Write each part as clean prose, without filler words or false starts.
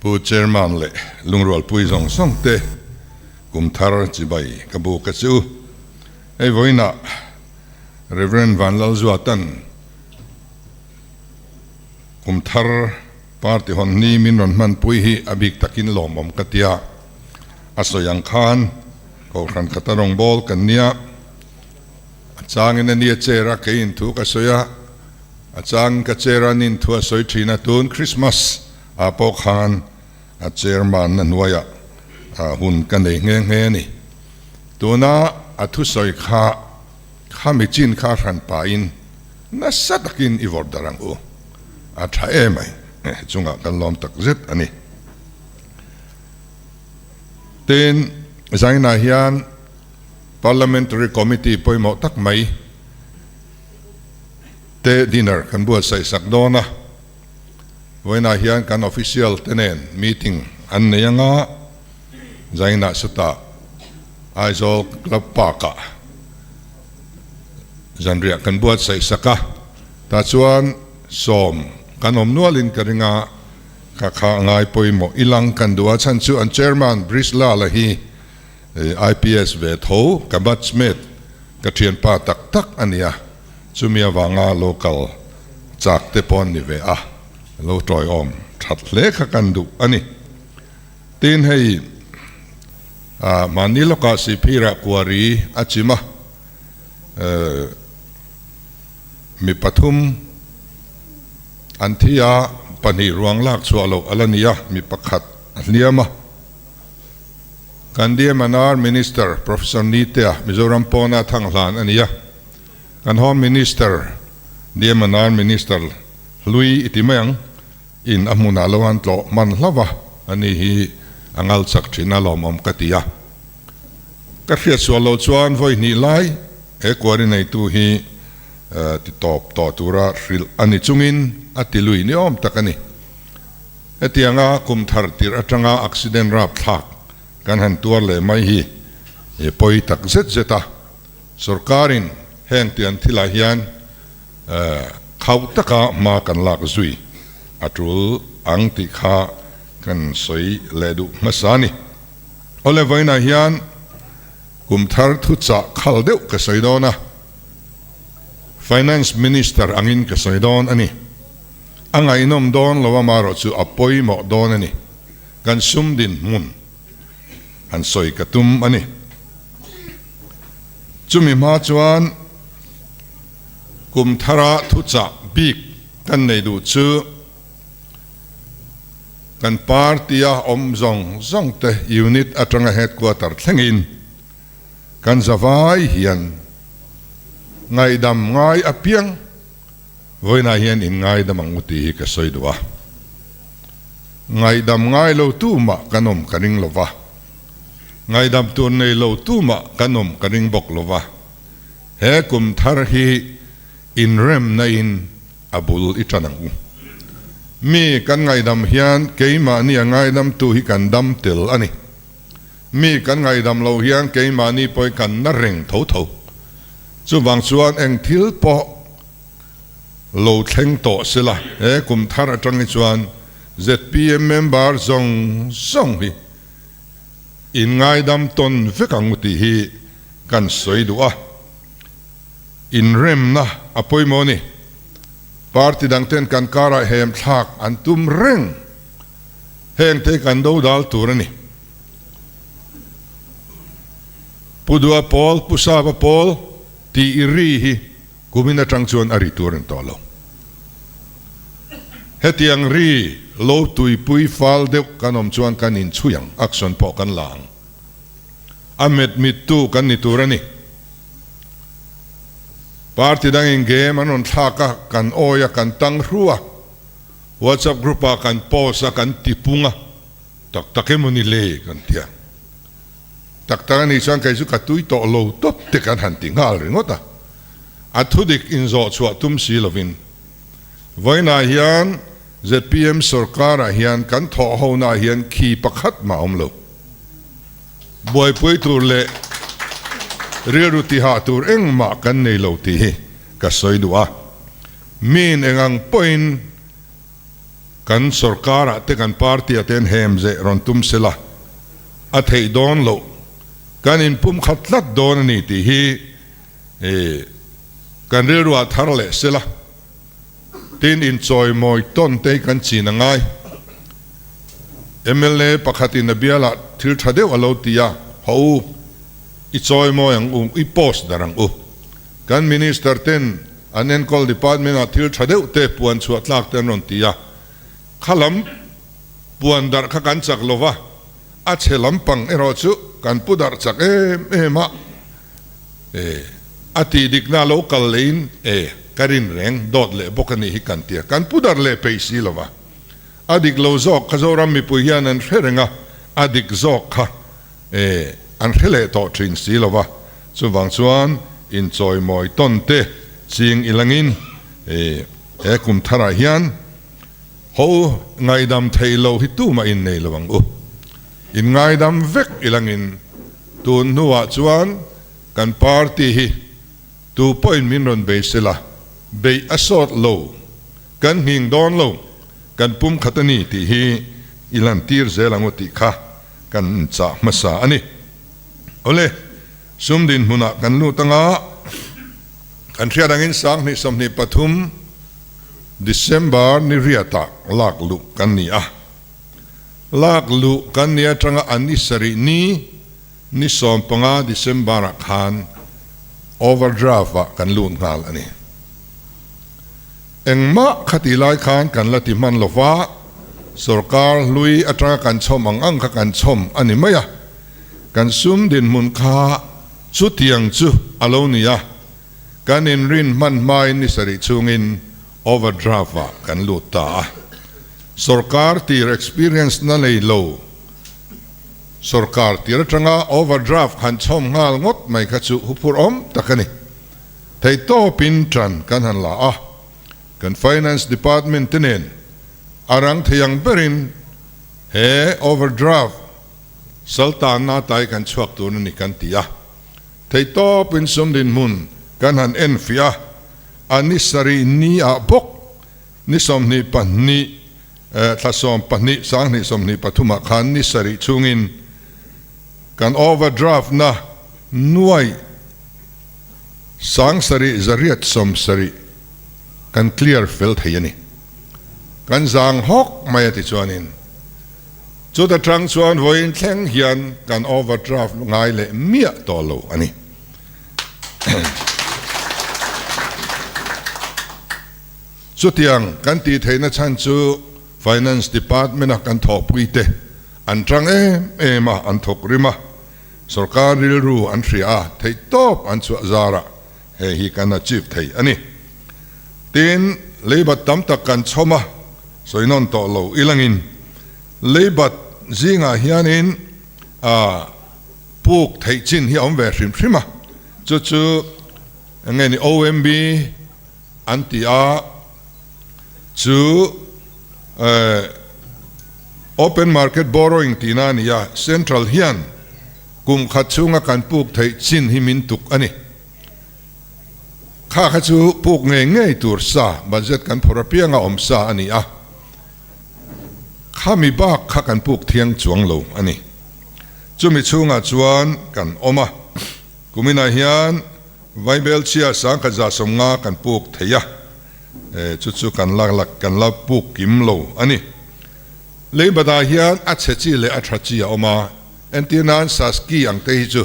ผู้เชอร์มันเล่ลุงรัวปุยส่งเตกุมทาร์จิบายกบูกจูไอ้วันน่ะ Reverend Van Lal Zuatan กุมทาร์ปาร์ติฮอนนี้มินรอนมันปุยฮีอบิกตะกินลมอมกัตยาอัศยังคานก็ขันขัตรองบอลกันเนียจางอินเดียเจรักอินทุกอัศยาจางกัจเจรานินทัวสวยทีนัตุนคริสต์มาสอาปอกฮานเจอร์มันนันวายหุ่นกันเองเงี้ยนี่ตัวน่าทุสอยข้าไม่จินข้าขันปาอินน่าสัตกินอีวอร์ดารังอูใช่ไหมจุงกันลอมตักเจ็ดอันนี้เต็นใจนาฮิอัน Parliamentary Committee ปอยหมอตักไหมเตดินเนอร์กันบัวใส่สักโดนะวันนาฮิอันกัน official เตนmeeting อันนี้ยังอ่ะใจนาสุดตาไอโซกลับปากะจันเรียกันบัวใส่สักกะแต่ส่วนสมกันอมนัวลินกันงาข้าง่ายปอยหมออีลังกันดัวฉันส่วน Chairman บริสลาละฮี IPS เวทโฮกับบัตสมิธกับเทียนป้าตักอันนี้จุมีวางา local จากเตปอนนี่เวะโลตรอยอมถัดเล็กกันดูอันนี้ตีนให้มันนี่โลกาสิพิระกวารีอาจิมะมีปฐุมอันที่ยาปนิรวงลากสวโลอัลนียะมีประคัดเนียมะกันเดียมานารมินิสเตอร์ Professor นิเตียมิโซรัมปอนาทางหลานอันนี้กันฮอมมินิสเตอร์เดียมานารมินิสเตอร์ลุยอิติมังอินอามุนาลวันโตมันลาวะอันนี้ฮีอังอัลสักชินาลอมอมกัตยาก็เรียกสวโลชวนไว้นี่ไลกวาริในตัวฮีติดต่อตัวระริลอันนี้จุงินอัติลุยนี่อมตะกันนี่ที่ยังกุมทาร์ติระจังอักซิเดนรับทักกันหันตัวเลยไม่ฮีปอยตักเซตาสุรการินแห่งเตียนที่ลาฮิยันเขาตะกามากันหลักซุยอัตรุอังติขากันสวยเลดูมาสานีเอาเลยไว้นะฮิยันกุมทาร์ทุจ่าขัลเดียวกับสวยดอนะ Finance Minister อังอินกับสวยดอนอันนี้อังไงนมดอนเราว่ามาเราจะอภัยหมอกดอนอันนี้กันซุ่มดินมุนอันสวยกระตุ้มอันนี้จุมีมาจวนกุมทาระทุจ่าบีกกันในดูชื่อกันปาร์ตี้อมซองเตยูนิตอัตรังเฮดกวาตาร์ทั้งอินกันสบายเฮียนไงดำไงอเปียงวันนี้เฮียนอินไงดำมังอุติฮิกสอยดัวไงดำไงโลตูมะกันอมกันริงโลวะไงดำตัวในโลตูมะกันอมกันริงบกโลวะเฮกุมทาร์ฮีอินเรมในอินอับุลอิจานังมีกันไงดำเฮียนเกี่ยมานี่ไงดำตัวฮิกันดำเตลอันนี้มีกันไงดำเราเฮียนเกี่ยมานี่ปอยกันนเร่งเท่าส่วนบางส่วนเองทิลปอโลเทงโตสิละกุมทาร์จังอิจวน ZPM member ซองฮีอินไงดำตนเฟกังอุติฮีกันสวยดัวอินเรมนะอภัยโมนี่ปาร์ตี้ดังเต้นกันการะเฮมทักอันตุมเร่งเฮงเทกันดูดัลตัวนี่ผู้ดัวพอลผู้สาวพอลที่อิริฮีกุมินาจังชวนอาริตัวนั่นต่อลงเฮตียงรีโลตุยปุยฟาลเดวกันอมชวนกันอินชุยังอักษรพอกันหลังอเมดมิตูกันนิตัวนี่ปาร์ตี้ดังอินเกมอันนทักกันโอยกันตั้งรัวWhatsApp กรุ๊ปกันโพสกันติปุงะตักเอมุนิเลกันเทียตักนี่ฉันเคยสุขตุยโตโลตบติกันหันติงาลริงอ่ะอัตุดิกอินโซชัวตุมซีลวินวันนี้เฮียน ZPM สุรการเฮียนกันทอหาวนาเฮียนขี่ปักขัดมาอมโลบอยปุยตัวเล่เรียรุติหาตัวเอ็งมากันในโลตีก็สวยดัวมีนเอ็งอังปอยน์ ก kan sarkar te kan party aten hem ze ron tum sela a thei don lo kan in pum khatlat don ni ti hi kan rilwa tharle sela tin in choi moi ton te kan china ngai MLA pakhatin nabiala thil thadeu alo tia ho I choi mo ang I post darang kan minister ten anen call department a thil thadeu te puan chuat lak ten ron tia khalam puan dar kha kan chak lova a chelam pang ero chu kan pudar chak ema ati dikna local lein karin reng dot le bokani hi kan tia kan pudar le peisi lova adik lo zok khazoram mi puhian an hrenga adik zok kha an hele to trin silova chuwang chuan in choi moi tonte ching ilangin kum thara hian ho ngaidam theilo hi tu ma in nei lawang in ngaidam vek ilangin tun nuwa chuan kan party hi 2 point min ron be sela be asot lo kan hing don lo kan pum khatani ti hi ilan tir zelangoti kha kan cha masa ani ole sumdin huna kan lu tanga kan thia dangin sang ni somni pathum December ni riata lak lu kan ni lak lu kan ni atanga anisari ni som panga December khan overdraft kan lu ngal ani engma khatilai khan kan lati man lova sarkar lui atra kan chom ang kha kan chom ani maya kan sum din mun kha chu tiang chu alonia kan in rin man mai ni sari chungin overdraft kan luta sarkar tir experience na lei lo sarkar tir tanga overdraft han chom ngal ngot mai kha chu hupur om takani thei to pin tran kan han la kan finance department tenen arang theyang berin he overdraft sultan na tai kan chuak tu ni kan tia thei to pin sum din mun kan han enfia anisari ni a bok ni som ni panni thasom panni sang ni som ni pathuma khan ni sari chungin kan overdraft na nuai sang sari zariat som sari kan clear field hayani kan zang hok mai ati chuanin chu ta trang chuan voin thleng hian kan overdraft ngai le mia to lo ani chu tiang kan ti theina chan chu finance department kan thopui te an trang ma an thok rima sarkar ril ru an thria thei top an chu zara he hi kan achieve thei ani tin leibat tam tak kan choma soinon to lo ilangin leibat zinga hianin puk thei chin hi om ve hrim hrima chu ngeni OMB antia chu open market borrowing tinania central hian kum khachunga kan puk thei chin hi min tuk ani kha chu puk nge tur sa budget kan phorapia nga om sa ani khami ba kha kan puk thiang chuang lo ani chumi chunga chuan kan oma kumina hian vaibel chia sang kha za somnga kan puk theya chu kan lak kan la puk kim lo ani leibada hian a chechi le a thachi oma entinan saski ang te chu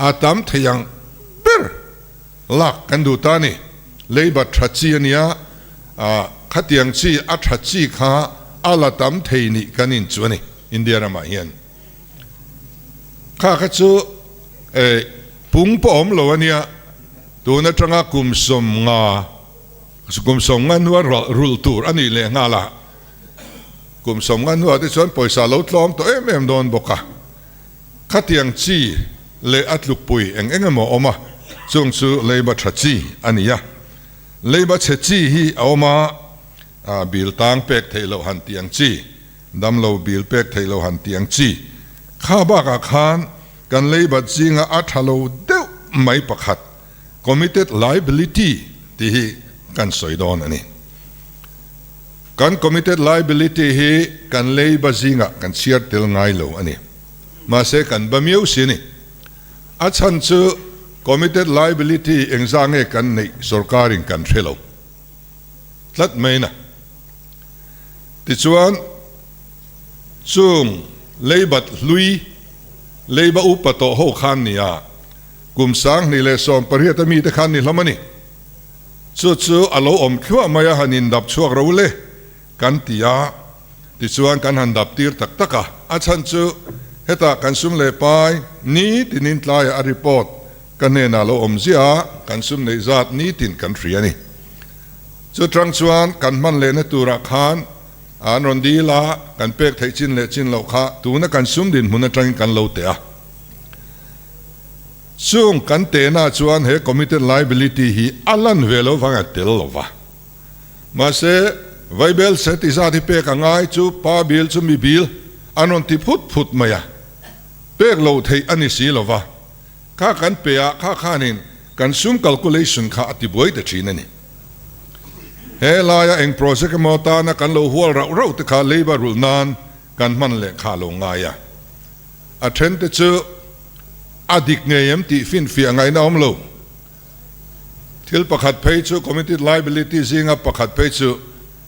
atam theyang per lak kan du tani leiba thachi ania khatiang chi a thachi kha ala tam theini kanin chuani india rama hian kha chu pung pom lo ania tuna tanga kum som nga nuwa rul tur ani le nga la kum som nga nuwa ti chuan poisa lo tlom to em don boka khatiang chi le atluk pui engemo oma chung chu leiba thachi ania leiba chechi hi oma bil tang pek thailo han tiang chi dam lo bil pek thailo han tiang chi kha ba ka khan kan leiba chinga athalo de mai pakhat committed liability ti hi kan soidon ani กัน committed liability ฮีกันเลยบาจิงะกันเชียร์เตลง่ายโลอันนี้มาเสกันบะมิวสินี่อาชันจู committed liability เองจางเอกันในสุรการิงกันเทโลลัดไม่นะติดชวนจุงเลยบัดลุยเลยบะอุปโตโฮขันนี่กุมสังนี่เลยสอมปริยตมีแต่ขันนี่ละมันนี่จู่ๆอารมณ์อมขวามายาหันินดับช่วงเราเลยกันตียาติดชวนกันหันดับตีร์ตักตักอาชันจูเหตุกันซุ่มเลยไปนี้ตินินทลายอาริปอดกันเนน่าเราอมเสียกันซุ่มในจัดนี้ตินกันเรียนี่จู่ทรังชวนกันมันเลยนตุระขานอานนดีละกันเป็กไทยจินเลจินเหล่าข้าตัวนักกันซุ่มดินมุนตรังกันเหล่าเตะซุ่มกันเตะน่าชวนเฮ committed liability ฮีอัลลันเวลฟังเตลวะมาเสไวเบลเซติซาที่เป็กง่ายจูป้าบิลจูมีบิลอานนที่พุทมาเป็กเหล่าไทยอันนี้สิลวะข้ากันเปียข้านินกันซุ่ม calculation ข้าอธิบายแต่ชีนั่นนี่เฮลายเองโปรเจกต์มอตานะกันโลหัวเราตะขาเลยบารุลนานกันมันเละขาลงง่ายอัเทนต์เจออดีตเงียมที่ฟินเฟียงไงน้อมโลทิลประคัดเพย์จู committed liability ซิงประคัดเพย์จู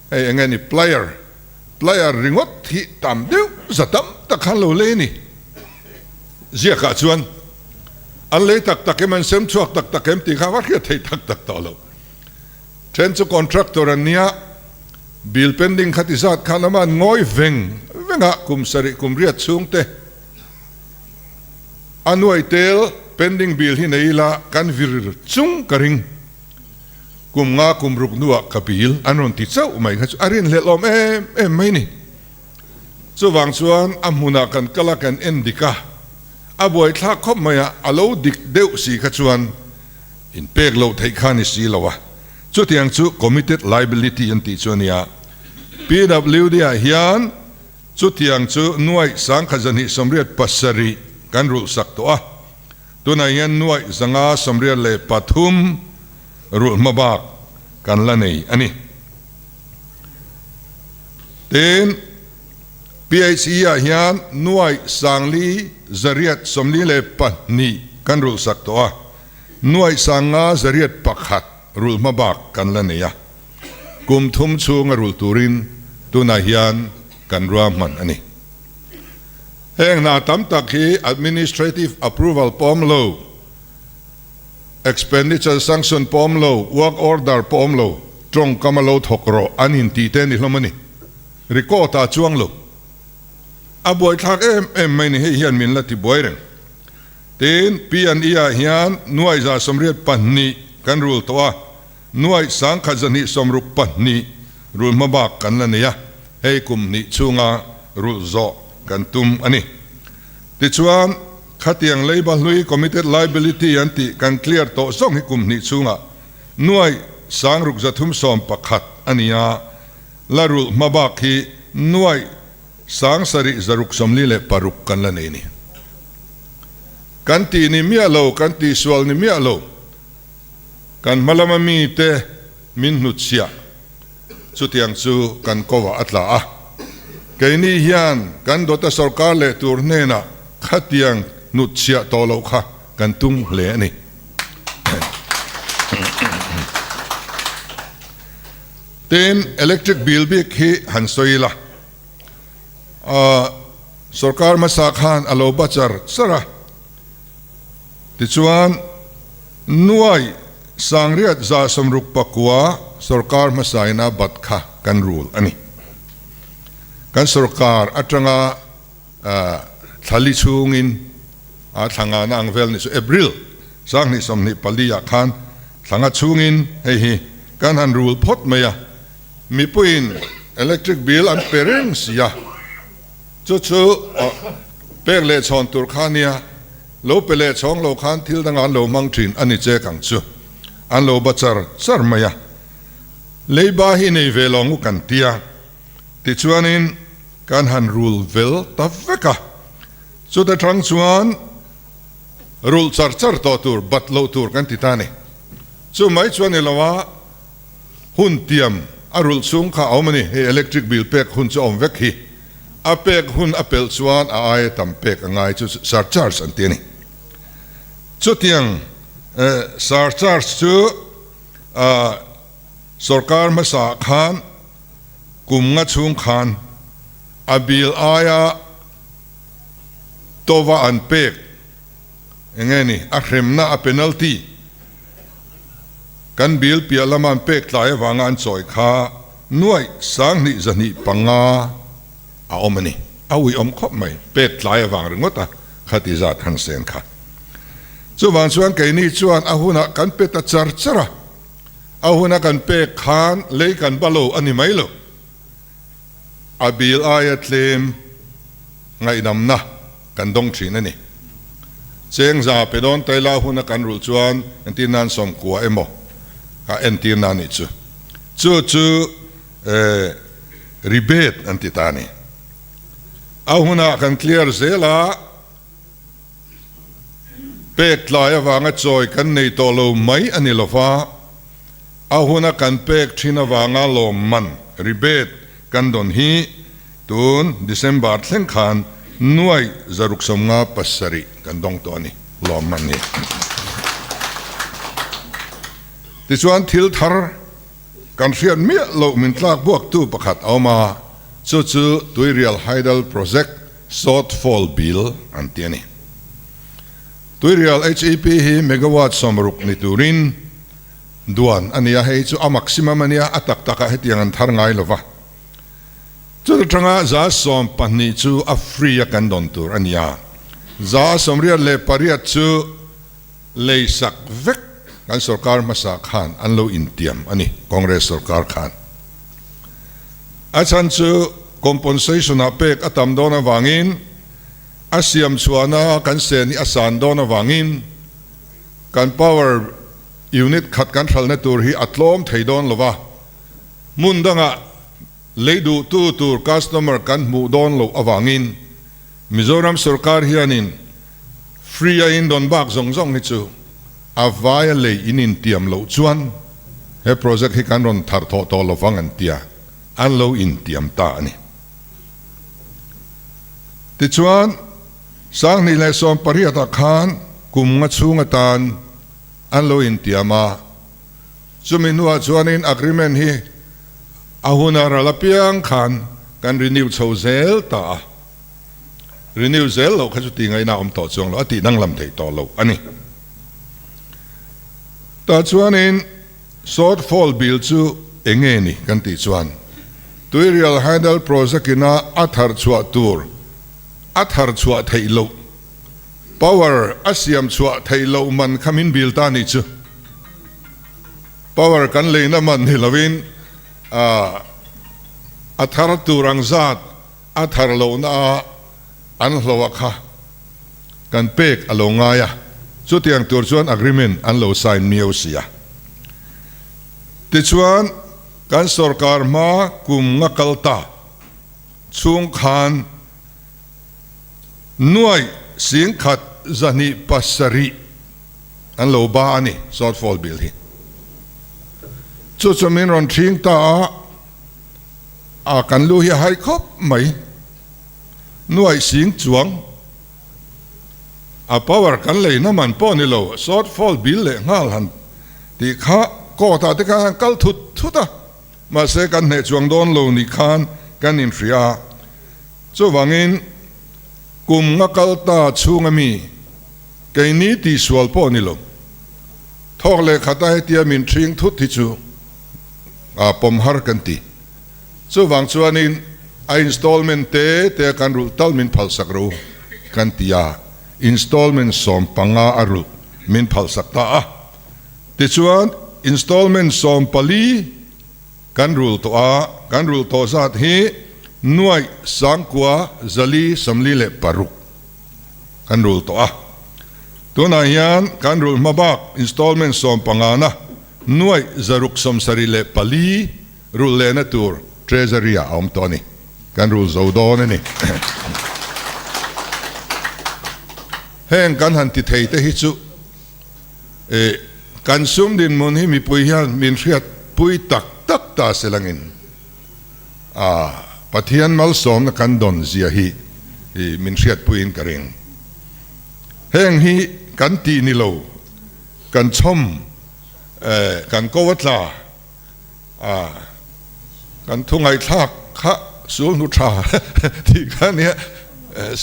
ไอ้เงี้ยนี่ player ริงอดที่ตามเดียวจะตามตะขันโลเลนี่เจียกชวนอันเลยตักมันเซมชวกตักเอ็มตีข้าว่าเกี่ยไทยตักต่อโลเทนจูคอนแทรคเตอร์เนี่ยบิลเพนดิ้งขัดอิสระข้าน้ำมันง่อยเวงะคุมสริคุมเรียดสูงเตะอันวยเตลเพนดิ้งบิลที่ไหนละกันวิรจุงกระริงกุมงากุมรุกนัวกับบิลอันนั้นติดเจ้าไม่ครับอารินเล่ลมไม่นี่ส่วนส่วนอามุนากันกลากันเอ็นดิกาอาบวยทักคบมาอาโลดิกเดวสีขจวนอินเปกโลไทยขานิสีละวะจุดยังจุ committed liability ยันติชวนเนี่ย PWD ฮิยันจุดยังจุหน่วยสังขจันหิสมเรียดปัสสรีกันรูสักตัวตัวนั้นยันหน่วยสังอาสมเรียดเลยปัทุมรูมาบากกันละนี่อันนี้เต็น PIC ฮิยันหน่วยสังลีจริยสมลีเลยปันี่กันรูสักตัวหน่วยสังอาจริยปักขัดรูมาบากกันละเนี่ยกุมทุมชูงรูตูรินตัวนาฮิยันกันรามันอันนี้เองนาตั้มตักฮี administrative approval พร้อมโล expenditure sanction พร้อมโล work order พร้อมโลตรงกำมาโลถกรออันนี้ตีเต้นนี่ละมันนี่ริโกตาจวงโลอาบวยทักไม่นี่ให้ฮิยันมินละที่บวยเรงเต้นปีอันอีฮิยันหน่วยจะสมเรียดปันนี่กันรูตัวหน่วยสังขจันหิสมรุปปันนี่รูมาบากกันละเนี่ยให้กุมนิชุงารูโซกันตุมอันนี้ติดชวนขัดยังเลยบรรลุ committed liability ยันติกันเคลียร์โตส่งให้กุมนิชุงาหน่วยสังรุกจะทุ่มสอมประคัดอันนี้ละรูมาบากที่หน่วยสังสริจรุกสมลีเลปารุกกันละนี่กันตีนิมิอาโลกันตีสวลนิมิอาโลกันมาลามามีเตมินนุตเซียสุดยังสูกันกว่าอัตลาแกนี่ฮิยันกันโดตสรการเลตูร์เนน่ะขัดยังนุตเซียโตโลค่ะกันตุ้งเลนี่เต็นอิเล็กทริกบิลบิกฮีฮันโซยละสรการมาสักฮันอโลบัจาร์สระติดชวนหน่วยสังเรียดจะสมรุปปักว่าสรการมาใส่นาบัตรค่ะกันรูลอันนี้กันสรการอัตรงทะลิชูงินทางนางเวลนิสเอพริลสังนิสมนิปลียาคันทางชูงินเฮ้ยกันหันรูลพดมามีปุ่นอิเล็กทริกบิลอันเปริงเสียจู่ๆเปรเลชอนตุรคานียโลเปเลชองโลคันทิลดังอันโลมังทินอันนี้เจกังจูอันโลบัจาร์สารมายาเลยบาฮิในเวลองุกันเตียติชวนินการหันรูลเวลตัฟเวกะสุดท้ายทรังชวนรูลจาร์ต่อตูร์บัตโลตูร์กันติตานีจู่ไม่ชวนเอลว่าหุ่นเตียม rul chung kha awmani he electric bill pek hun chu om vek hi a pek hun apel chuan a ai tam pek angai chu surcharge an tiani chu tiang surcharge chu sarkar masa khan kumnga chung khan a bill aya tova an pek engeni a hremna a penalty kan bil pialaman pek tlai wanga an choi kha nuai sang ni zani panga a omani awi om khop mai pek tlai wang ringota khati za than sen kha chu wan chuan ke ni chuan a huna kan pe ta char chara a huna kan pek khan le kan balo ani mai lo a bil aya tlem ngai namna kan dong thin ani cheng za pe don taila huna kan rul chuan antin nan som kwa emo ka entir nani chu rebate antitani ahuna kan clear zela pek tlaya wanga choi kan nei to lo mai ani lofa ahuna kan pek thina wanga lo man rebate kan don hi tun December thleng khan nuai zaruk somnga pasari kan dong to ani lo man ni tichuan thil thar kan hriat mi lo min tlak buak tu pakhat awma chu tuirial haidal project shortfall bill an tiani tuirial HEP hi megawatt somruk ni turin duan ania hei chu a maximum ania atak taka hetiang an thar ngai lova chu tanga za som pani chu a free kan don tur ania za somria le pariat chu leisak vek kan sarkar masa khan an lo intiam ani congress sarkar khan achan chu compensation a pek atam dona wangin asiam chuana kan sen asan dona wangin kan power unit khat kan thalna tur hi atlom theidon lova mundanga leidu tu tur customer kan mu don lo awangin Mizoram sarkar hianin free in don bak zong zong ni chu avaya le inin tiam lo chuan he project hi kan ron thar tho to lo wangan tia an lo in tiam ta ani ti chuan sang ni le som pariata khan kumnga chunga tan an lo in tiama chuminua chuanin agreement hi ahuna ralapiang khan kan renew chozel ta renew zel lo khasu ti ngai na om to chuang lo ati nang lam thei to lo ani ta chuanin shortfall bill chu engeni kan ti chuan tuirial handle project ina athar chua tur athar chua theilo power asiam chua theilo man khamin bill ta ni chu power kan leina man hilawin athar turang zat athar lo na an hlowa kha kan pek alonga ya chu tiang tur chuan agreement an lo sign miau sia ti chuan kan sarkar ma kum nga kalta chung khan nuai sing khat zani pasari an lo ba ani shortfall bill hi chu min ron thing ta a kan lu hi hai khop mai nuai sing chuang a power kan le na man po ni lo shortfall bill le ngal han ti kha ko ta te kan kal thuta ma se kan ne chuang don lo ni khan kan in ria chu wangin kum nga kal ta chunga mi ke ni ti swal po ni lo thok le khata he tia min thing thut ti chu a pom har kan ti chu wang chuanin a installment te kan rul tal min phal sakro kan tia installment som panga aru min phal sakta a ti chuan installment som pali kan rul to zat hi nuai sangkwa zali samli le paruk kan rul to a tuna hian kan rul mabak installment som pangana nuai zaruk som sari le pali rul le na tur treasury a om toni kan rul zo don ni heng kan han ti thei te hi chu kan sum din mon hi mi pui hian min hriat pui tak ta selangin ปะเทียนมัลสมนักันดอนเสียฮีมินเชียดปุยนกระเรงแห่งฮีกันตีนิโลกันชมกันโกวัตลากันทุ่งไอทักข้าสูลนุชาที่ข้านี้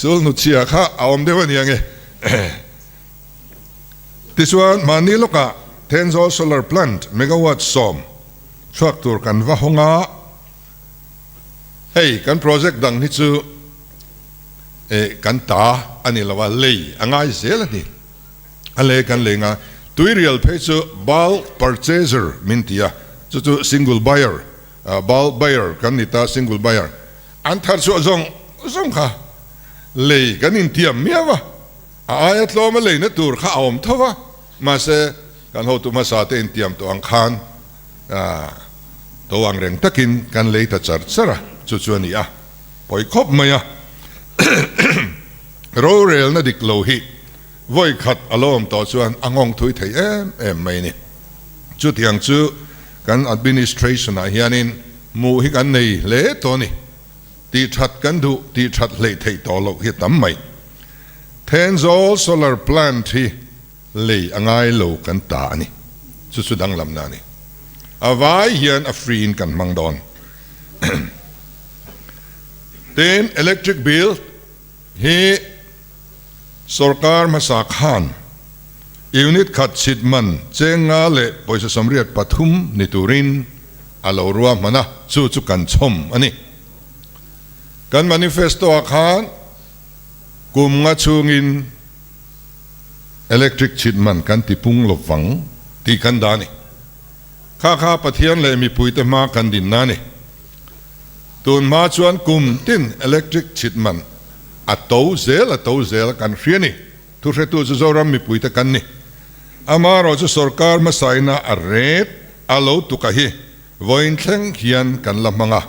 สูลนุเชียข้าเอาอมเดียวนี่ยังไงที่ส่วนมานี่ลูกอะเทนโซโซลาร์พลันต์เมกะวัตต์สมชักตัวกันว่าหงาเฮ้ยกันโปรเจกต์ดังที่จูกันตาอันนี้เราว่าเลยอันง่ายเสียละนี่อะไรกันเลยงะตัวเรียลเพจbulk purchaser มินที่อ่ะจู่ single buyer bulk buyer กันนี่ตา single buyer อันทัดส่วนส่งค่ะเลยกันอินเทียมเมียวะอายัดล้อมาเลยนะตัวข้าเอามทว่ามาเสกันหัวตัวมาสาเตอินเทียมตัวอังคารตัวอังเร่งตะกินกันเลยตัดจัดสระจู่นี่อ่ะปล่อยครบไหมอ่ะโรเรลน่ะดิกโลหิไว้ขัดอารมณ์ต่อส่วนอ่างถุยไทยไม่นี่จุดอย่างจู่กัน administration อ่ะเฮียนินมูฮิกันในเละตัวนี่ตีชัดกันดูตีชัดเละไทยต่อโลกเฮียตั้มไม่เทนโซโซลาร์พลันที่เลยอ่างไงโลกันตานี่สุดดังลำนานี่เอาไว้เฮียนอัฟรีนกันมังดอนเต็น electric bill ฮีสรการมาสักหันยูนิตขัดสิทธิ์มันเจงงาเล่ปอยสมเรียดปฐุมนิตุรินอาลรัวมันนะจู่กันชมอันนี้กันมานิเฟสโตอาคารกุมงาชูงิน electric สิทธิ์มันกันติพุงหลบฝังตีกันดานี่ข้าปะเทียนเลยมีปุยเตมากันดินนานี่ตูนมาชวนกุมติน electric สิทธิ์มันอัตโตเซลกันเรียนี่ทุเรตุจะจอรำมีปุยตะกันนี่อามาเราจะสรการมาใส่นาอเรศอาโลตุกะฮีวันเทงเฮียนกันละมังะ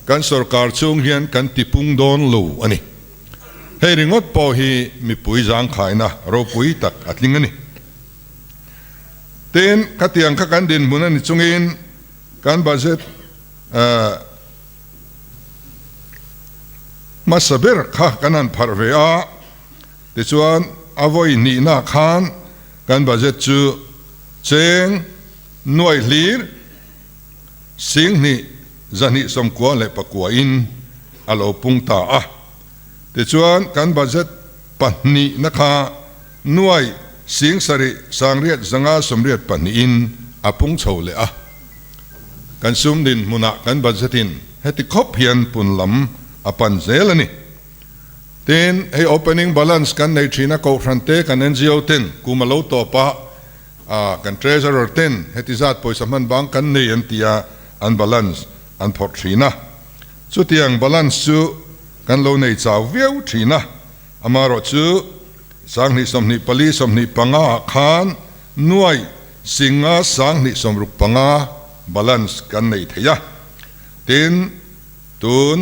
กันสรการชงเฮียนกันติพุงโดนลูอันนี้เฮริงอดพอฮีมีปุยจางขายนะเราปุยตักอัดลิงอันนี้เต็นขัดยังขักันดินมุนันจงอินกันบัจเจตมาสเบิร์ข้ากันนันพาร์เวียติชวนอวัยนีนาขานกันบัจเจตจูเจงหน่วยลีร์สิ่งนี้จะนิสมควรเลยปะกัวอินอาโลปุงตาติชวนกันบัจเจตปันนีนะคะหน่วยสิ่งสริสังเรียดสังอาสมเรียดปันนีอินอาปุงโชเลยกันซุมดินมุนักกันบัจเจตินให้ติคบเพียนปุ่นลำอปันเซลนี่เต็นให้ opening balance กันในชีนักฟรันเตกัน NGO เต็นกูมาโลต่อปะกัน treasurer เต็นให้ที่จัดปอยสมันบางกันในอันที่อัน balance อันพอดชีนะสุดที่ยัง balance จูกันโลในเจ้าเวียวชีนะอามารอจูสังนิสมนิปลีสมนิปังอาขานหน่วยสิงห์สังนิสมรุปปังอา balance กันในเทียเต็นตูน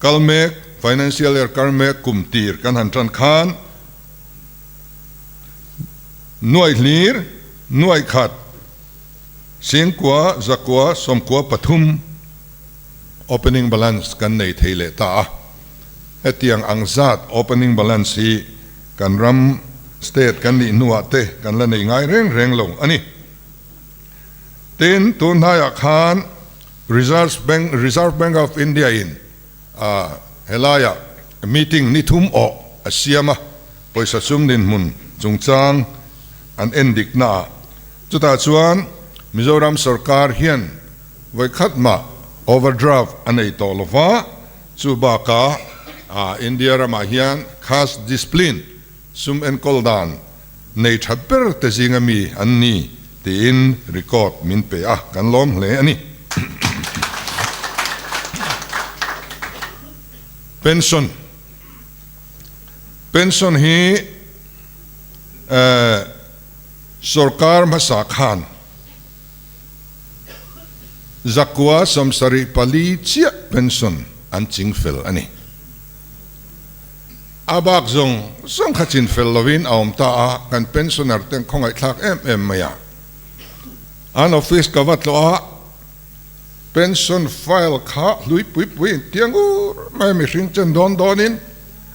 กัลเมก financial year กัลเมกกุมตีร์กันหันจันขานหน่วยลีร์หน่วยขัดเสียงกัวจักกัวสมกัวปฐุม opening balance กันในเทเลตาเอตียงอังซัด opening balance กันรำ state กันนี่นัวเตกันละในง่ายเร่งลงอันนี้เต็นตุนหายขาน Reserve Bank of India inเฮลายะ meeting นิทุมออกอาเซียมะปอยสัมดินมุนจงจางอันเอ็นดิกนาจุดอาชวนมิโซรัมสรการเฮียนไว้ขัดมา overdraft อันในตอลฟ้าจูบากาอินเดียรามาเฮียน cash discipline ซุมเอ็นกอลดานในทับเปอร์เตจิงมีอันนี้ตีนรีคอร์ดมินเปะกันล้อมเลยอันนี้pension hi sarkar masakhan zakwa samsari pali chia pension an chingfel ani abak zong khachin fel lovin awm ta kan pensioner ten khongai thak em maya an office kawat lo pension file kha lui pui pui tiangu mai mi hring chen don in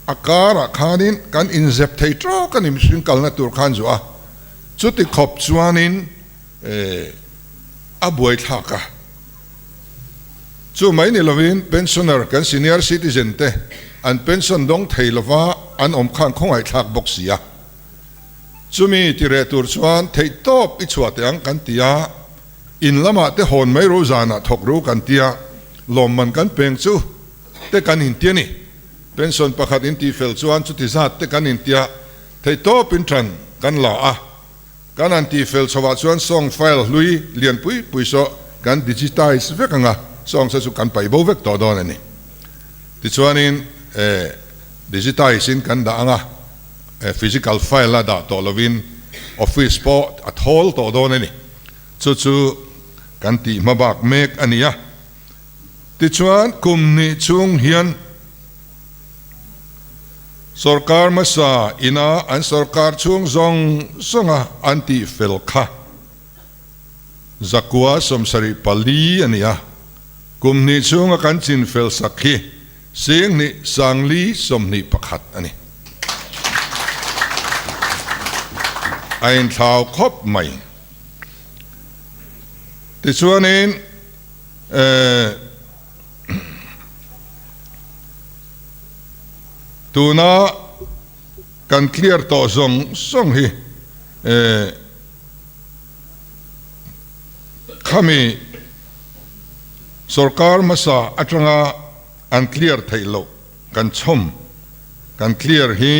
akara khanin kan inzep thei tro kan im hring kal na tur khan zo a chuti khop chuanin a buai thaka chu mai ni lovin pensioner kan senior citizen te an pension dong thei lova an om khan khongai thak bok sia chumi ti re tur chuan thei top I chuate ang kan tia in lama te hon mai ro zana thok ro kan tia lom man kan peng chu te kan in tia ni pension pakhat in ti fel chuan chu ti zat te kan in tia thei top in tran kan la a kan an ti fel chawa chuan song file lui lian pui pui so kan digitize vekanga song sa chu kan pai bo vek to don ani ti chuan in digitize in kan da anga physical file la da to lovin office po at hall to don ani chu kan ti mabak mek ania ti chuan kumni chung hian sarkar masa ina an sarkar chung zong songa anti fel kha zakwa somsari pali ania kumni chung kan chin fel sakhi sing ni sangli somni pakhat ani ain thau khop mai ti chuanin tuna kan clear to song hi khami sarkar masa atanga an clear thailo kan chom kan clear hi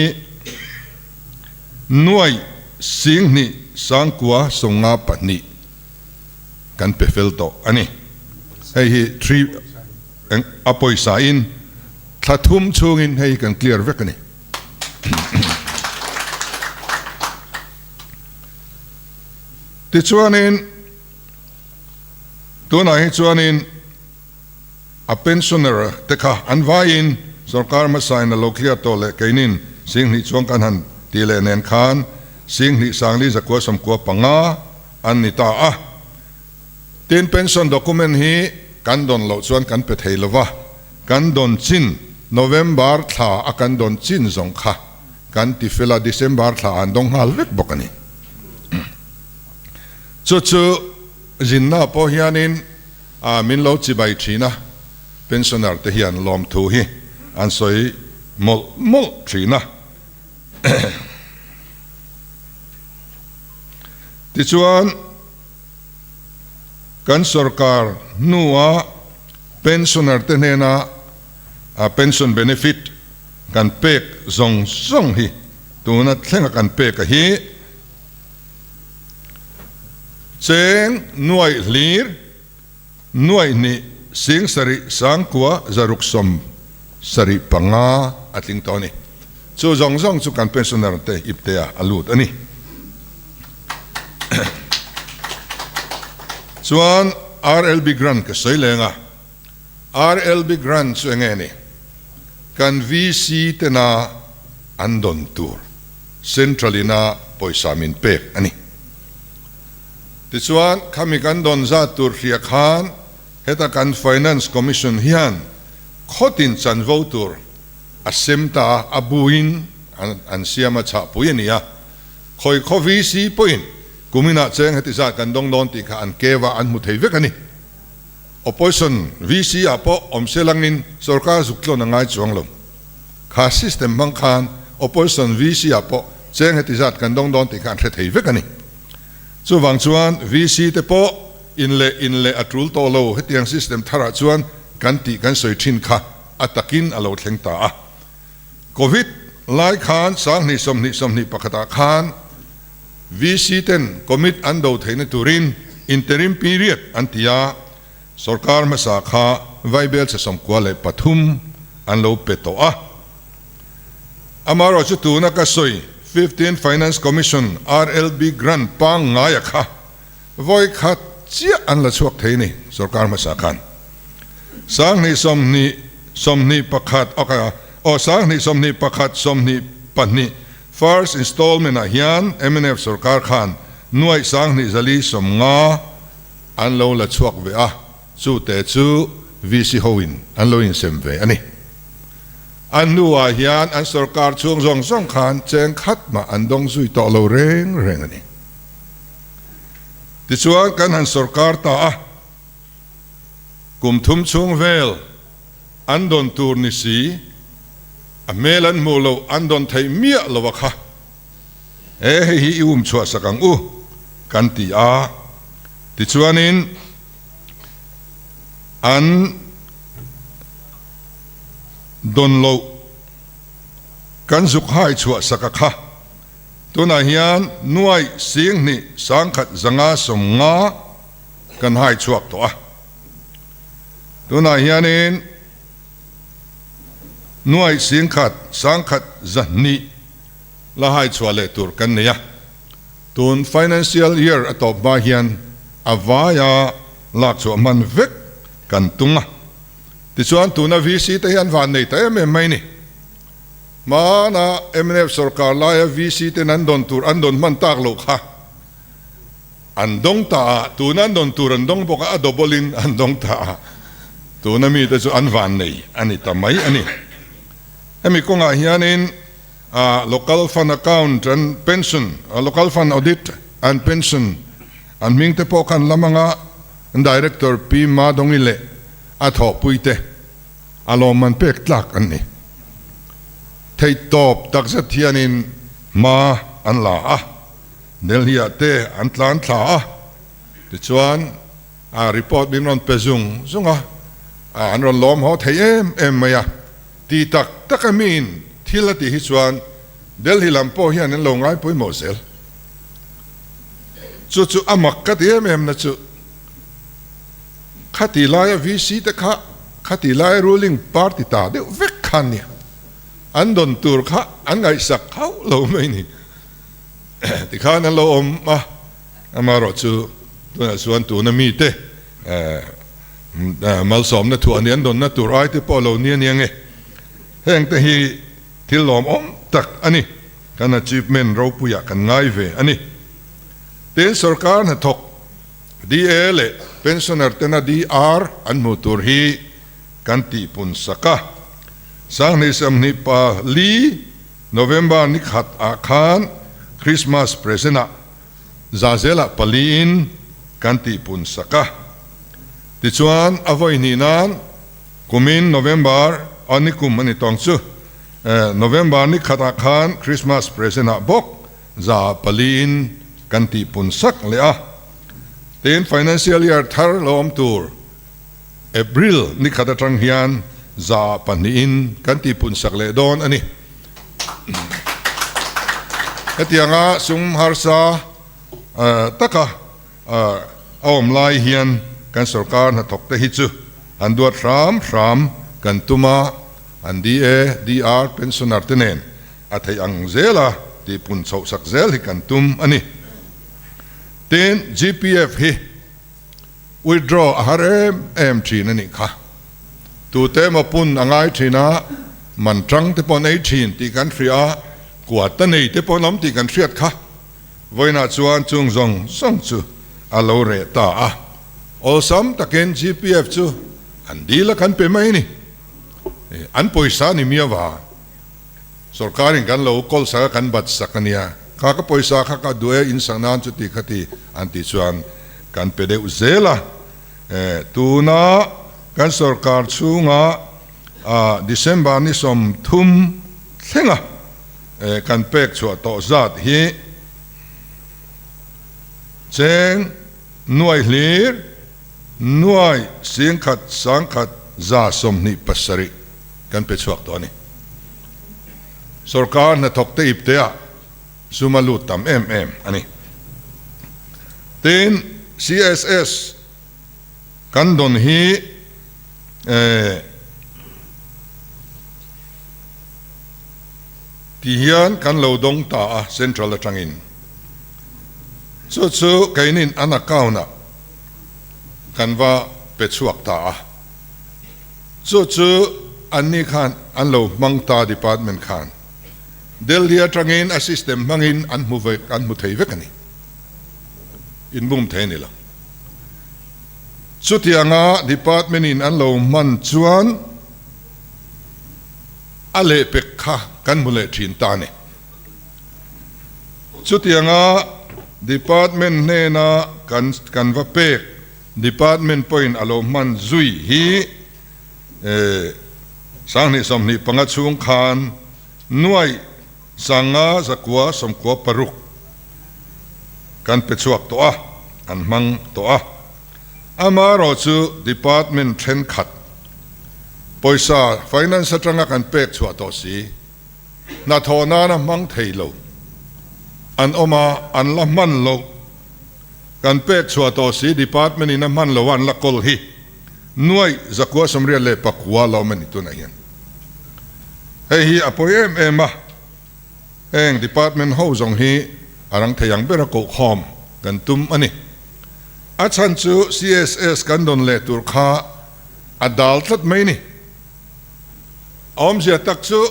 nuai sing ni sangkwa songa pani kan pefel to ani hei hi three apoi sa in thlathum chungin hei kan clear vek ani ti chuanin tuna hi chuanin a pensioner te kha an vain sarkar ma sign a lo clear to le kainin sing ni chuang kan han ti le nen khan sing ni sangli zakwa samkwa panga an ni ta a tin pension document hi kan don lo chuan kan pe thei lova kan don chin November tha akan don chin zong kha kan ti fela December tha an dong hal vek bokani chu jinna po hianin a min lo chi bai thina pensioner te hian lom thu hi an soi mol thina ti chuan kan sarkar nuwa pensioner te nena a pension benefit kan pek zong hi tuna thlenga kan pek hi cheng nuai lir nuai ni sing sari sangkwa zaruk som sari panga ating toni chu zong chu kan pensioner te iptea alut ani chuan RLB grant ka soilenga RLB grant chu engeni kan VC tena andon tur centralina poisa min pek ani ti chuan khami kan don za tur ria khan heta kan finance commission hian khotin chan votur asemta abuin an siama cha puinia khoi kho VC point kumina cheng heti za kan dong don ti kha an kewa an mu thei vek ani opposition VC apo omselangin sarkar zuklo na ngai chuanglom kha system bang khan opposition VC apo cheng heti za kan dong don ti kha the thei vek ani chu wang chuan VC te po inle atul to lo hetiang system thara chuan kan ti kan soi thin kha atakin alo thleng ta a covid lai khan sang ni somni pakhata khan VC ten commit ando theine turin interim period antia sarkar masa kha vaibel se somkwale pathum anlo peto a amaro chu tu na ka soi 15 finance commission RLB grant pang ngaya kha voi khat chia an la chuak theini sarkar masa khan sang ni somni pakhat aka o sang ni somni pakhat somni pani first installment a hian MNF sarkar khan nuai sang ni zali som nga an lo la chuak ve a จูเตจูวิสิโฮวินอันโลอินเซมเวอันนี้อันนัวเฮียนอันสรการช่วงจงส่งขานเจงคัดมาอันดงซุยต่อเราเร่งอันนี้ที่ชวนกันอันสรการตากุมทุ่มช่วงเวลอันดนตูร์นิสีเมลันมูโลอันดนไทยเมียลวะค่ะฮิชัวสักังกันตีที่ชวนินอันดนโลกันสุขให้ชัวสักค่ะตัวนาเฮียนนวยเสียงนี่สังขัดสังอาสมงากันให้ชัวตัวตัวนาเฮียนินนวยเสียงขัดสังขัดจันนี่ละให้ชัวเลตุรกันเนี่ยตุน financial year อัตบาเฮียนอวายาลักชัวมันเวกกันตุงที่ส่วนตัวนาวิสิตยันวันนี้แต่ไม่นี่มานะ MNF สรการลายวิสิตนั้นโดนตัวอันโดนมันตากโลกค่ะอันดงตาตัวนั้นโดนตัวอันดงบอกว่าดบลินอันดงตาตัวนั้นมีแต่ส่วนอันวันนี้อันนี้ทำไมอันนี้มีกงอาเฮียนินlocal fund account and pension local fund audit and pension อันมิงเตปอกันละมังdirector ปีมาดงอิเลอาทอปุยเตอารมณ์มันเป็กลักอันนี้ไทยตอบตักเสถียนินมาอันลาเดลียเตอันลาติชวนรีพอร์ตบินรอนเปซุงอันรอนล้อมเขาไทยเอ็มไม่ตีตักมินที่ละที่ฮิชวนเดลีลำโพเฮียนลงไงปุยโมเซลจู่อามักกัดเอ็มนะจู่ขัดที่ลายวิสิตขัดที่ลาย ruling party ตาเดี๋ยวเวกขันเนี่ยอันโดนตัวข้าอันไงสักเขาเราไม่นี่ที่ข้านั้นเรามารอจู่ตัวส่วนตัวนั้นมีเตมาสอมนะตัวนี้อันโดนนะตัวไอ้ที่พอเราเนี่ยไงแห่งแต่ฮีที่หลอมตักอันนี้การ achievement เราปุยกันง่ายเวอันนี้เต็นสรการนะทกดีเอpensioner tena DR an motor hi kanti pun saka sang ni sam ni pa li November ni khat akhan Christmas present zazela palin kanti pun saka tichuan avoi ni nan kumin November anikum mani tongchu November ni khat akhan Christmas present bok za palin kanti pun sak le Then financial year thar lom tour April ni khata trang hian za panin kanti pun sakle don ani etianga sum harsa taka awm lai hian kan sarkar na thok te hi chu an duat ram kan tuma an DR pensioner tenen athai ang zela ti pun chau sak zel hi kan tum ani Then GPF hi withdraw harem M3 nani kha tu te ma pun angai thina man trang te pon 18 ti kan fria kwa ta nei te pon lam ti kan thriat kha voina chuan chung zong song chu alo re ta osam taken GPF chu an dila kan pe mai ni an poisa ni miawa sarkarin kan lo kol sa kan bat sakania kaka poisa kaka due insanan chuti khati anti chuan kan pede uzela tuna kan sarkar chunga December ni som thum thenga kan pek chu to zat hi cheng nuai hlir nuai sing khat sang khat za som ni pasari kan pe chuak to ni sarkar na thokte iptea sumalutam ani ten CSS kan don hi tihian kan lo dong ta central atangin chu kainin an account kan va pechuak ta chu anni khan an lo mangta department khan Delhi trangin a system mangin an mu thei vekani in bum thei ni la ชุดยังอ่ะดีพาร์ตเมนต์อันเรามันชวนอะไรเป็กข้ากันบุเล่ชินตานี่ชุดยังอ่ะดีพาร์ตเมนต์เนี่ยนะกันว่าเป็กดีพาร์ตเมนต์พอยน์อารมณ์มันจุยฮีสังนิสมนิปังชุงขานหน่วยสังอาสักว่าสมกัวปรุกกันเป็ดสวกตัวอันมังตัวอามาเราจูดีพาร์ตเมนต์เทรนขัดปอยซาไฟแนนซ์จังกันเป็กสวกตัวสีนาทอนานะมังเทโลอันออกมาอันละมันโลกันเป็กสวกตัวสีดีพาร์ตเมนต์นั้นมันโลวันละกอลฮีหน่วยสักว่าสมเรียนเล่ปักว่าเรามันตัวไหนยันเฮียอพอยเอ็มมาเองดีพาร์ตเมนต์เฮาจงฮีอารังเทียงเบรกคอมกันตุมอันนี้อาจารย์จู CSS กันโดนเล่ตุรคาอดัลต์ไม่นี่อมเสียตักจู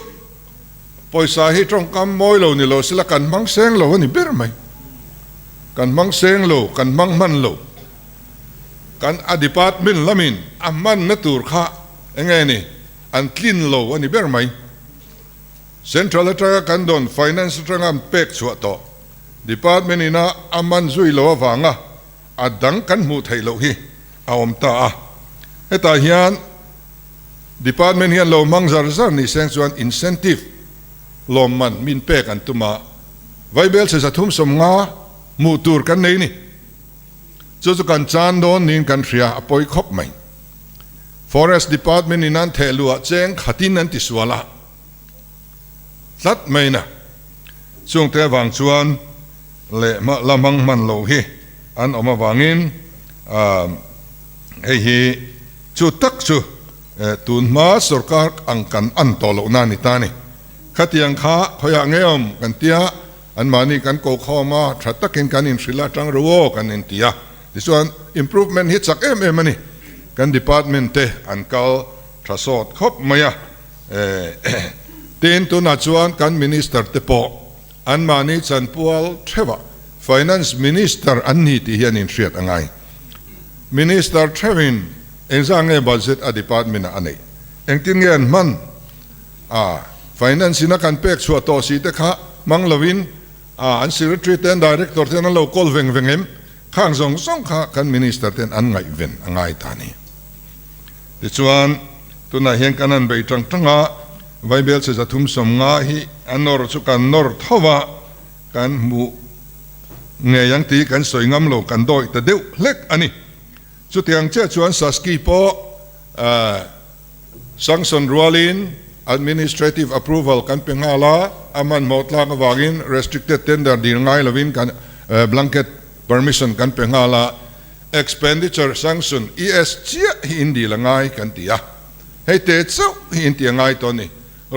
ปอยสาฮิตรงกำมอยโลนี่โลสิละกันมังเซงโลนี่เบรไหมกันมังเซงโลกันมังมันโลกันอดีพาร์ตเมนต์ละมินอามันนัตุรคาเองไงนี่อันคลีนโลอันนี้เบรไหมเซ็นทรัลตรากันโดนไฟแนนซ์ตรางามเป็กสวดต่อดีพาร์ตเมนต์นี่นะอามันจุยโลฟังอ่ะอดังกันมูไทยโลฮีเอาอมตาเอตาเฮียนดีพาร์ตเมนต์เฮียนโลมังซาร์ซานี่เซงส่วนอินเซนティブโลมันมินเป็กอันตุมาไวเบลเสจะทุ่มสมงามูตูร์กันนี่จุดกันจานโดนนินกันเสียอภัยครบไหม Forest Department นี่นั่นเทลัวเจงขัดนันติสวาละสัดไม่นะช่วงเทวังชวนเละมาละมังมันโลฮีอันออกมาวังอินฮีจุดตักจุตุนมาสุรการอังกันอันโตโลนานิตานี่ขัดยังข้าพยางเงียมกันเตียอันมานี่กันโกข้อมาชัดตักินกันอินสิลาจังรัวกันอินเตียดิส่วน improvement ฮิตสักมันนี่กัน department เตอันเก่าทศวรรษครบไหมอ่ะเต็นตัวนัดชวนกัน minister เตปออันมานี่จันพัวเทวะ finance minister อันนี้ที่เฮียนินเสียดยังไง minister เทวินเอ็งสั่งไง budget a department อันนี้เอ็งทิ้งเงินมันfinance นักการเป็กชัวโตสีเตคะมังลวินอัน secretary เต็น director เต็นนั่นเรา call เวงเงิมข้างสองข้ากัน minister เต็นอันไงเวนอันไงตานี่ดิส่วนตัวนั้นเห็นกันนั้นไปจังอ่ะไวเบลจะทุ่มสมงาฮีอันนอร์สุกันนอร์ทว่ากันมูเงียยังตีกันสวยงามโลกันโดยแต่เดียวเล็กอันนี้สุดyangเจ้าชวนสัสกีโปสังสนรัวลิน administrative approval กันเป็นงาลาอามันหมดลากวากิน restricted tender ดีง่ายลวินกัน blanket permission กันเป็นงาลา expenditure sanction ESG หินดีละง่ายกันตีอะให้เตะเจ้าหินตีง่ายตัวนี้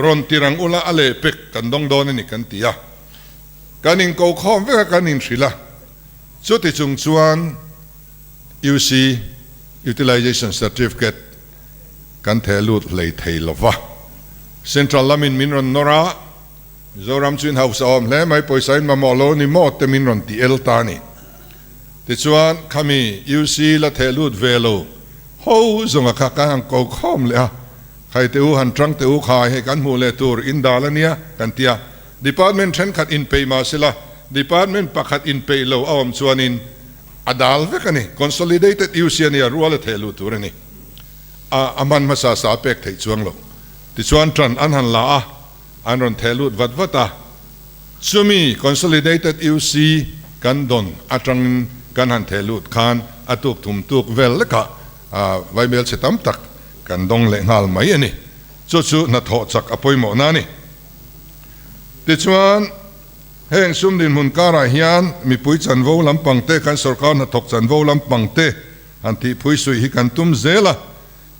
รอนตีรังอุลาอะไรเป็กกันดงโดนนี่กันตีอะการอินโกคอมเวกการอินสิละสุดที่จงชวน UC utilization certificate กันเทลูดเลยเทลวะ Central ลามินมินรอนนราโจรามชินเฮาสอมและไม่ปล่อยสายมาหมอโลนี่หมดแต่มินรอนตีเอลตานี่ที่ชวนขมี UC ละเทลูดเวโลโฮจงอาการอินโกคอมเลยอะใครเตอูหันตรังเตอูขายให้กันมูเลตูร์อินดาลเนี่ยกันเตียDepartment เช่นขัดอินเปย์มาสิละ Department ปักขัดอินเปย์เราเอาชวนอินอดัลเวกันนี่ consolidated ยูเซียนี่รัวเลยเทลูตัวนี่อามันมาสาเป็กเทชวงเราที่ชวนตรันอันหันลาอันรอนเทลูวัดวัตตาซูมี consolidated ยูซีกันดอนอัตรังกันหันเทลูคานอัตุกถุมตุกเวลเลยกะไวเบลเสตัมตักกันดงเลงหัลไม่นี่จู่ๆนัดหอจักอภัยหมอนานี่ติดชวนแห่งซุ่มดินมุนการาฮิยันมีปุยจันโวลำปังเตกันสรการนัดถกจันโวลำปังเตอันที่ปุยสุยฮิกันตุ้มเซละ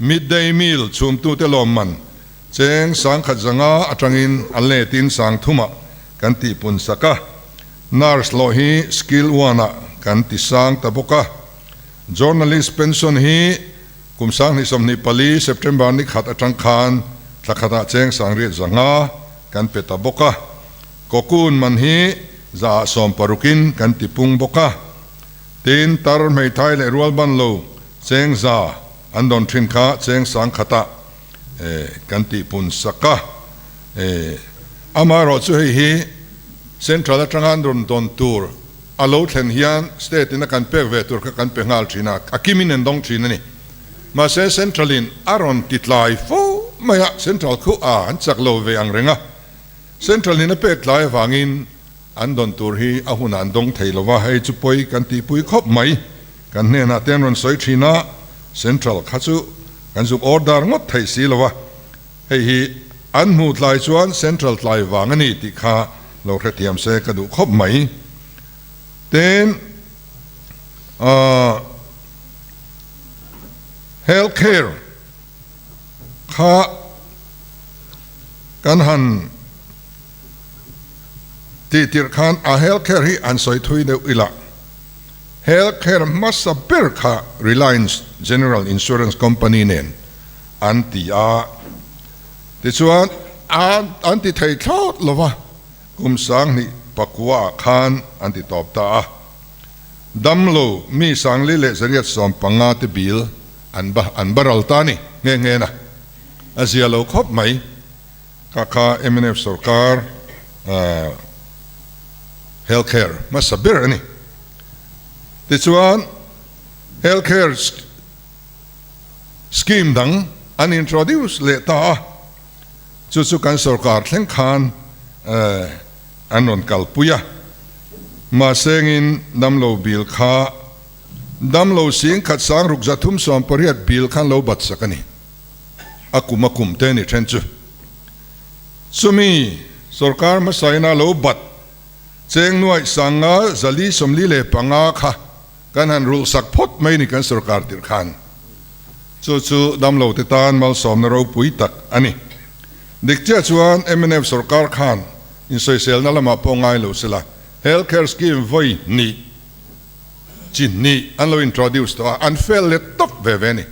midday meal ชุมตุเตลอมมันเจงสังขัดจังอาอัตรังอินอัลเลตินสังทุมะกันที่ปุนสักะนาร์สโลฮีสกิลวานะกันที่สังตะบกะ journalist pension ฮีกุมสังนิสมนิปลีเซปเทมเบอร์นิขัดอัตรังคานสักขะเจงสังเรียจังอากันเปตะบกะกกุนมันฮีจะสอมปรุกินกันติปุงบกะตีนตารไม่ไทยเลรัวบันโล เจงซาอันดอนทรินข้าเจงสังขตะกันติปุนสักกะอามารอช่วยฮีเซ็นทรัลจังหันดอนตูร์อาโลเทนฮิอันสเตตินักการเปกเวตูร์กันเปงาลชีนักอากิมินดงชีนันี่มาเซ็นทรัลินอารอนติดไลฟูไม่ฮะเซ็นทรัลคู่อันจักโลเวอังเรงะเซ็นทรัลินเปกไลฟังอินอันดอนตูร์ฮีอาหุนันดงไทยลว่าให้จุปอยกันตีปุยคบไหมกันเนี่ยนะเตียนรอนสอยชีนะเซ็นทรัลข้าศึกันจุกออร์ดาร์งดไทยสีลว่าให้ฮีอันมูดไลชวนเซ็นทรัลไลวังนี่ติข้าเราเทียมเสกดูคบไหมเต็นhealthcare ข้ากันหันที่ติดขันhealthcare ที่อันสอยทุยเดียวอีละ healthcare มัสเปิร์ข้า Reliance General Insurance Company เนี่ยอันที่ที่ชวนอันที่ไทยทอดหรอวะกุมสังนี่ปักว่าขานอันที่ตอบตาดัมโลมีสังลิเลสเรียดสอมปังอาติบิลอันบารัลตานี่เงี้ยนะอาเซียโลครบไหมข้าMNF สุรการhealthcare มาสบิร์นี่ติดชวน healthcare scheme ดังอัน introduce เลตาจุดกันสุรการเล่นขานอันนนกัลปุยะมาเซงินดัมโลบิลข้าดัมโลสิงขัดสังรุกจัตุมสอมปริยัดบิลขันโลบัดสักนี่อากุมาคุมเตนิเทนจูสุมีสุรการมาใส่นาโลบัดเจงนวยสังอาจัลีสมลีเลปังอาค่ะกันหันรูสักพดไม่นี่กันสุรการติดขันจู่ดัมโลติตานมาสอมนเราปุยตักอันนี้เด็กเจ้าชวน MNF สุรการขันอินโซเซลนั่นละมาปองไงลูสิละ healthcare scheme ไว้นี่จินนี่อันเรา introduce ตัวอันเฟลเลตตบเวเวนี่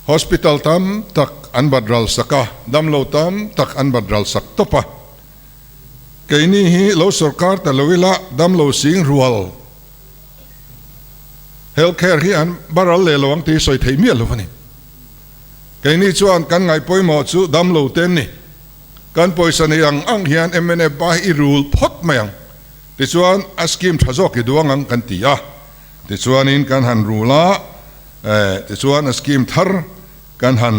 hospital ตามตักอันบัดรัลสักดัมโลตามตักอันบัดรัลสักตบปะแค่นี้ฮีเราสุรการแต่ละเวลาดัมโลสิงรัวล healthcare ฮีอันบัดรัลเลลวังที่สอยไทยเมียลวะนี่แค่นี้ชวนกันไงป่วยหมอจูดัมโลเต็นนี่กันป่วยเสนียงอังเฮียนMNF ไปอีรูลพดมายังติดชวนอาสกิมทะจอกดวงอังกันตีอ่ะติดชวนอินกันหันรูละติดชวนอาสกิมทาร์กันหัน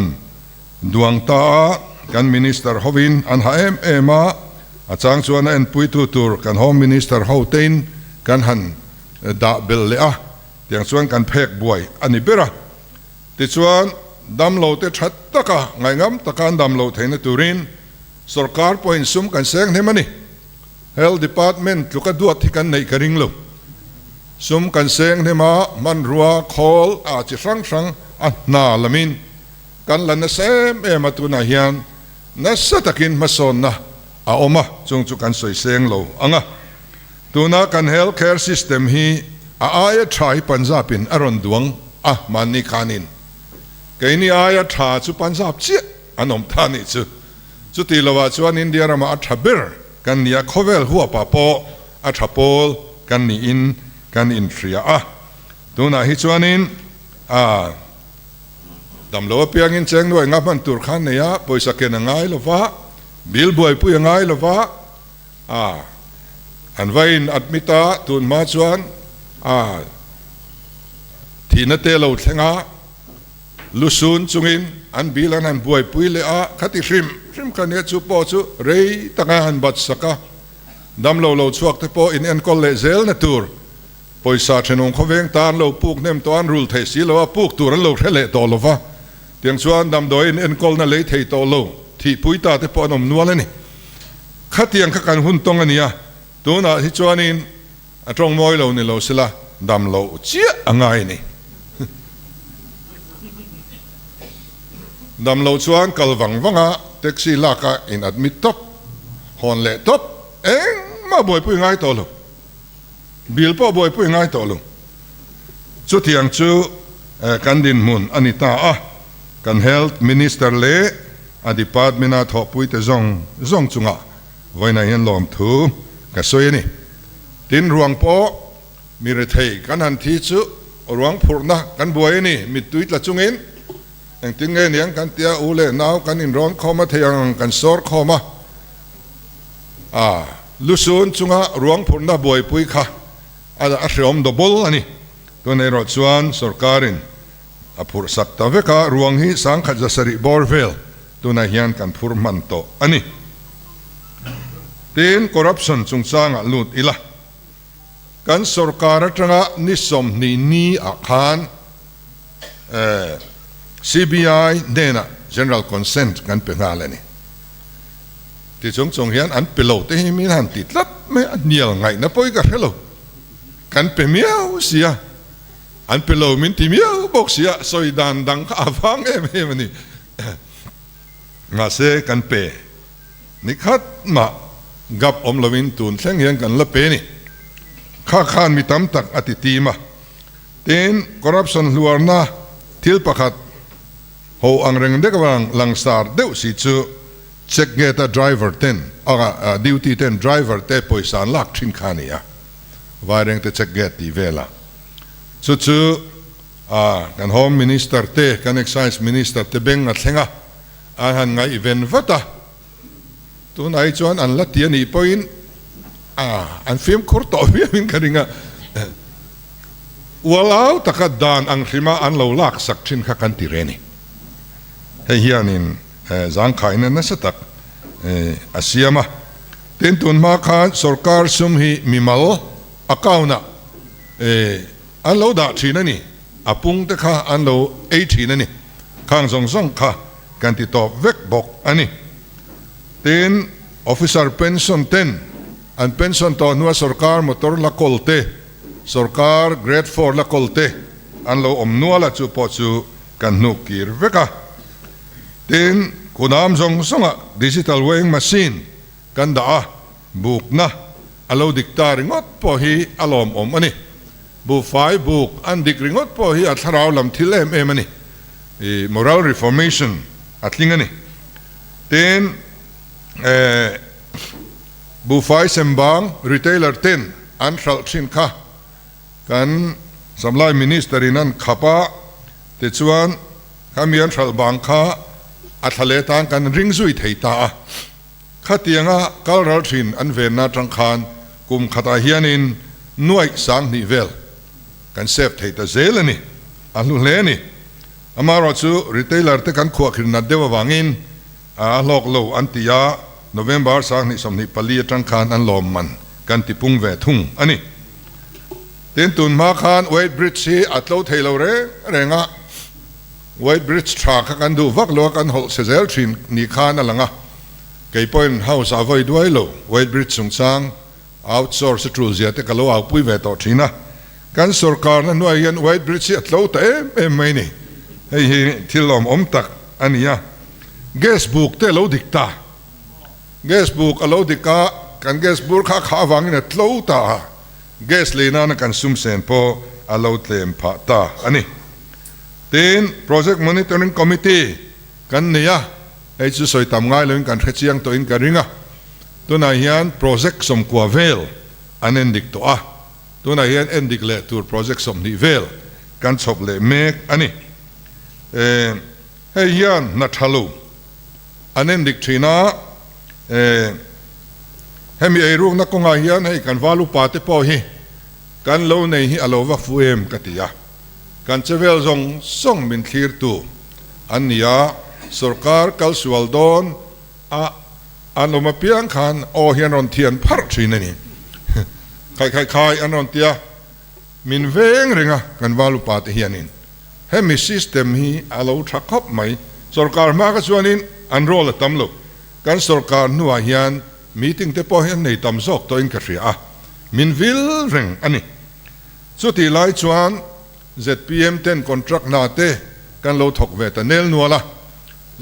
ดวงตากันมินิสเตอร์ฮอวินอันหามาอาจารย์ชวนอันปุยตูตูร์กันโฮมมินิสเตอร์ฮาวเทนกันหันดาเบลเลอะเตียงชวนกันเพกบวยอันนี้เบระติดชวนดัมโลเตชัดตะกะไงงั้มตะการดัมโลเทนตูรินสุรการพออินซุมกันเซงเฮมันนี่ Health Department ลูกดวดที่กันในกระดิ่งลูซุมกันเซงเฮมามันรัวคอลอาจจะสังอันนาละมินกันลันเซมมาตุนาเฮียนนัสตะกินมาสอนนะอมาจงจุกันสวยเซงโลอังะตุนากัน Healthcare System ฮีอายะทายปัญจาบินอรอนดวงมันนี่ขานินแค่นี้อายะทาจุปัญจาบเจี๊ยอันอมทานิจุดที่เราว่าชวนอินเดียรามาอัฐบิร์กันเนี่ยข้อเวลหัวปะโปอัฐโปลกันนี่อินทรียตัวน่ะฮิชวนินดำโลเปียงอินเชงด้วยงับมันตุรขันเนี่ยป่วยสักเกนง่ายหรือวะบิลบวยป่วยง่ายหรือวะอันไว้อัดมิตาตุนมาชวนที่นั่นเตลเราเสงาลุซุนจุงินอันบิลนันบวยปุยเลขัดริมกันเนี่ยจูปอจูเรย์ตั้งหันบัดสักดำโลชวกที่ปออินเอ็นคอลเลเซลนัตูร์ปอยสาชนงเขาเวงตานโลปุกเนมตัวอันรูลเทสีโลว่าปุกตัวนั้นโลเทเลตอลวะเตียงชวนดำโดยอินเอ็นคอลนั่นเลยเทตอโลที่ปุยตาที่ปอนมนัวเลยนี่ขัดเตียงขัดกันหุ่นตรงอันนี้ตัวน่ะที่ชวนอินตรงมอยโลนี่โลสิละดำโลเจี๊ยง่ายนี่ดำโลชวนกัลวังแท็กซี่ลากอินอัดมิดท็อปฮอนเล่ท็อปมาบ่อยปุ้ยง่ายต่อลงบิลพ่อบ่อยปุ้ยง่ายต่อลงจุดที่ยังจูกันดินมุนอันนี้ตากัน Health Minister เล่ดีพาร์ตเมนต์ทอปุ้ยแต่จงจุงไว้ในยันลอมทูกับสวยนี่ดินรวงพ่อ มีเรทัยกันหันที่จุรวงพูนะกันบวยนี่มีตุยละจุงอินอย่างติงเงี้ยเนี่ยกันเตียอูเล่นาวกันอินร้อนเข้ามาเทียงกันสอดเข้ามาลุซุนจุงะรวงพูนะบวยปุยค่ะอาจจะอัศรมดับเบิลอันนี้ตัวในรถชวนสรการินพูดสักตะเวกรวงฮีสังขจะสริบอร์เวลตัวในเฮียนกันพูดมันโตอันนี้ตีนคอร์รัปชันจุงสร้างลุดอีละกันสรการจังะนิสมนี่อาคาร CBI เนี่ยนะ General Consent กันเป็นอะไรนี่ที่จงเฮียนอันเปโลที่มีหันติดลับไม่อันเดียวไงนะพ่อยกันเหรอกันเป็นเมียวเสียอันเปโลมินที่เมียวบอกเสียสอยดันดังข้าฟังมันนี่มาเสกันเปนี่คัดมากับอมลวินตูนเส้นเฮียนกันละเปนี่ข้าขานมีตำตักอติตีมาเต็นคอร์รัปชันลัวน่าทิลประคัดหัวอังเริงเด็กวังลังสตาร์เดวสิจูเช็คเกตไดรเวอร์เต็นดิวตี้เต็นไดรเวอร์เต้ปอยสารลักชินขานีอะวายเรงเตเช็คเกตตีเวล่าจู่กันโฮมมินิสเตอร์เต้กันเอ็กไซส์มินิสเตอร์เต้เบงอัดเซงะหันไงอีเวนต์วัตตาตัวไหนจวนอันละเตียนี่พอยน์อันฟิล์มคุรต่อวิมินกันงะวัลเอาตะกัดดานอังริมาอันเหลาลักสักชินข้ากันติเรนีเฮียนินจังขายนั่นสตักอาเซียมาเต็นตุนมาขานสรการสุมฮีมิมัลอากาวนะอันเหลาด่าชีนั่นนี่อาปุงเตข้าอันเหลาชีนั่นนี่ข้างส่งข้ากันติดต่อเวกบอกอันนี้เต็นออฟฟิเซอร์เพนชั่นเต็นอันเป็นส่วนตัวนัวสรการมอเตอร์ละโคลเตสรการเกรด4ละโคลเตอันเรานัวละจูปอจูกันนุกีร์เวกะเต็นคุณามจงสงะดิจิทัลเวงมาชินกันด่าบุกนะอันเราดิกตาริงอดพอฮีอารมณ์อันนี้บุกไฟบุกอันดิกริงอดพอฮีอัตราวลำทิเลมอันนี้moral reformation อัตลิงอันนี้เต็นบูไฟเซมบังรีเทลเลอร์เต็นอันสัลชินค่ะกันสำหรับมินิสเตอร์นั้นขับะติดชวนข้ามีอันสัลบังค่ะอัตเลตังกันริงซุยเทตาข้าเตียงะกัลรัลชินอันเวนัจังคานกุมขัตาเฮียนินน่วยสังนิเวลกันเซฟเทตาเซลนี่อันลุเลนี่อามารอจูรีเทลเลอร์เตกันขวาขึ้นนัดเดววังอินหลอกโลอันติยาโนเวมบาร์สักนี่สมนิปลีจังคานอันลอมมันกันติปุงเวทุงอันนี้เต็นตุนมาคานเวทบริดจ์อัตโลเทโลเรงะเวทบริดจ์ทราคกันดูวักโลกันหกเซเซลชินนี่คานอะไรงะเกี่ยปอยน์เฮาส์อเวย์ด้วยโลเวทบริดจ์สงสางเอาท์ซอร์สทรูเซียเตกโลเอาปุยเวต่อทีนะกันสรการนั้นว่ายันเวทบริดจ์อัตโลเตไม่นี่ให้ที่ลมตักอันนี้อะเกสบุกเตโลดิกตาเกสบุกอโลดิกากันเกสบุกข้าวังเนี่ยโลตาเกสเลน่ากันซุ่มเซนพออโลเตมพาตาอันนี้เต็นโปรเจกต์มอนิเตอร์ริงคอมมิตี้กันเนี่ยไอ้จุดสอยทำง่ายเลยกันเชียงตัวอินกันริงะตัวนายเฮียนโปรเจกต์สมกว่าเวลอันเอ็นดิกตัวตัวนายเฮียนเอ็นดิกเลตัวโปรเจกต์สมนิเวลกันชอบเลยเมกอันนี้เฮียนนัทฮัลโลอันเอ็นดิกทีน่าให้มีไอ้รุ่งนักกงอาเฮียนให้กันวาลุปาเตปอฮีกันโลในฮีอโลวักฟูเอ็มกติยากันเชเวลซงส่งมินคีร์ตูอันนี้สรการกัลสวลดอนอันลมาเปียงขันโอเฮียนรอนเทียนพาร์ชีนี่ใครอันรอนเตียมินเวงเรงะกันวาลุปาเตเฮียนินให้มีซิสเต็มฮีอโลทักขบไหมสรการมากส่วนนี้อันโรลตั้มโลกันสรการนัวเฮียนมีติ้งเตปอเฮียนในตั้มซอกตัวอินกระเสียมินวิลเรงอันนี้สุดที่ไล่ชวน ZPM เต้นคอนแทรคนาเตกันโลถกเวทเนลนัวละ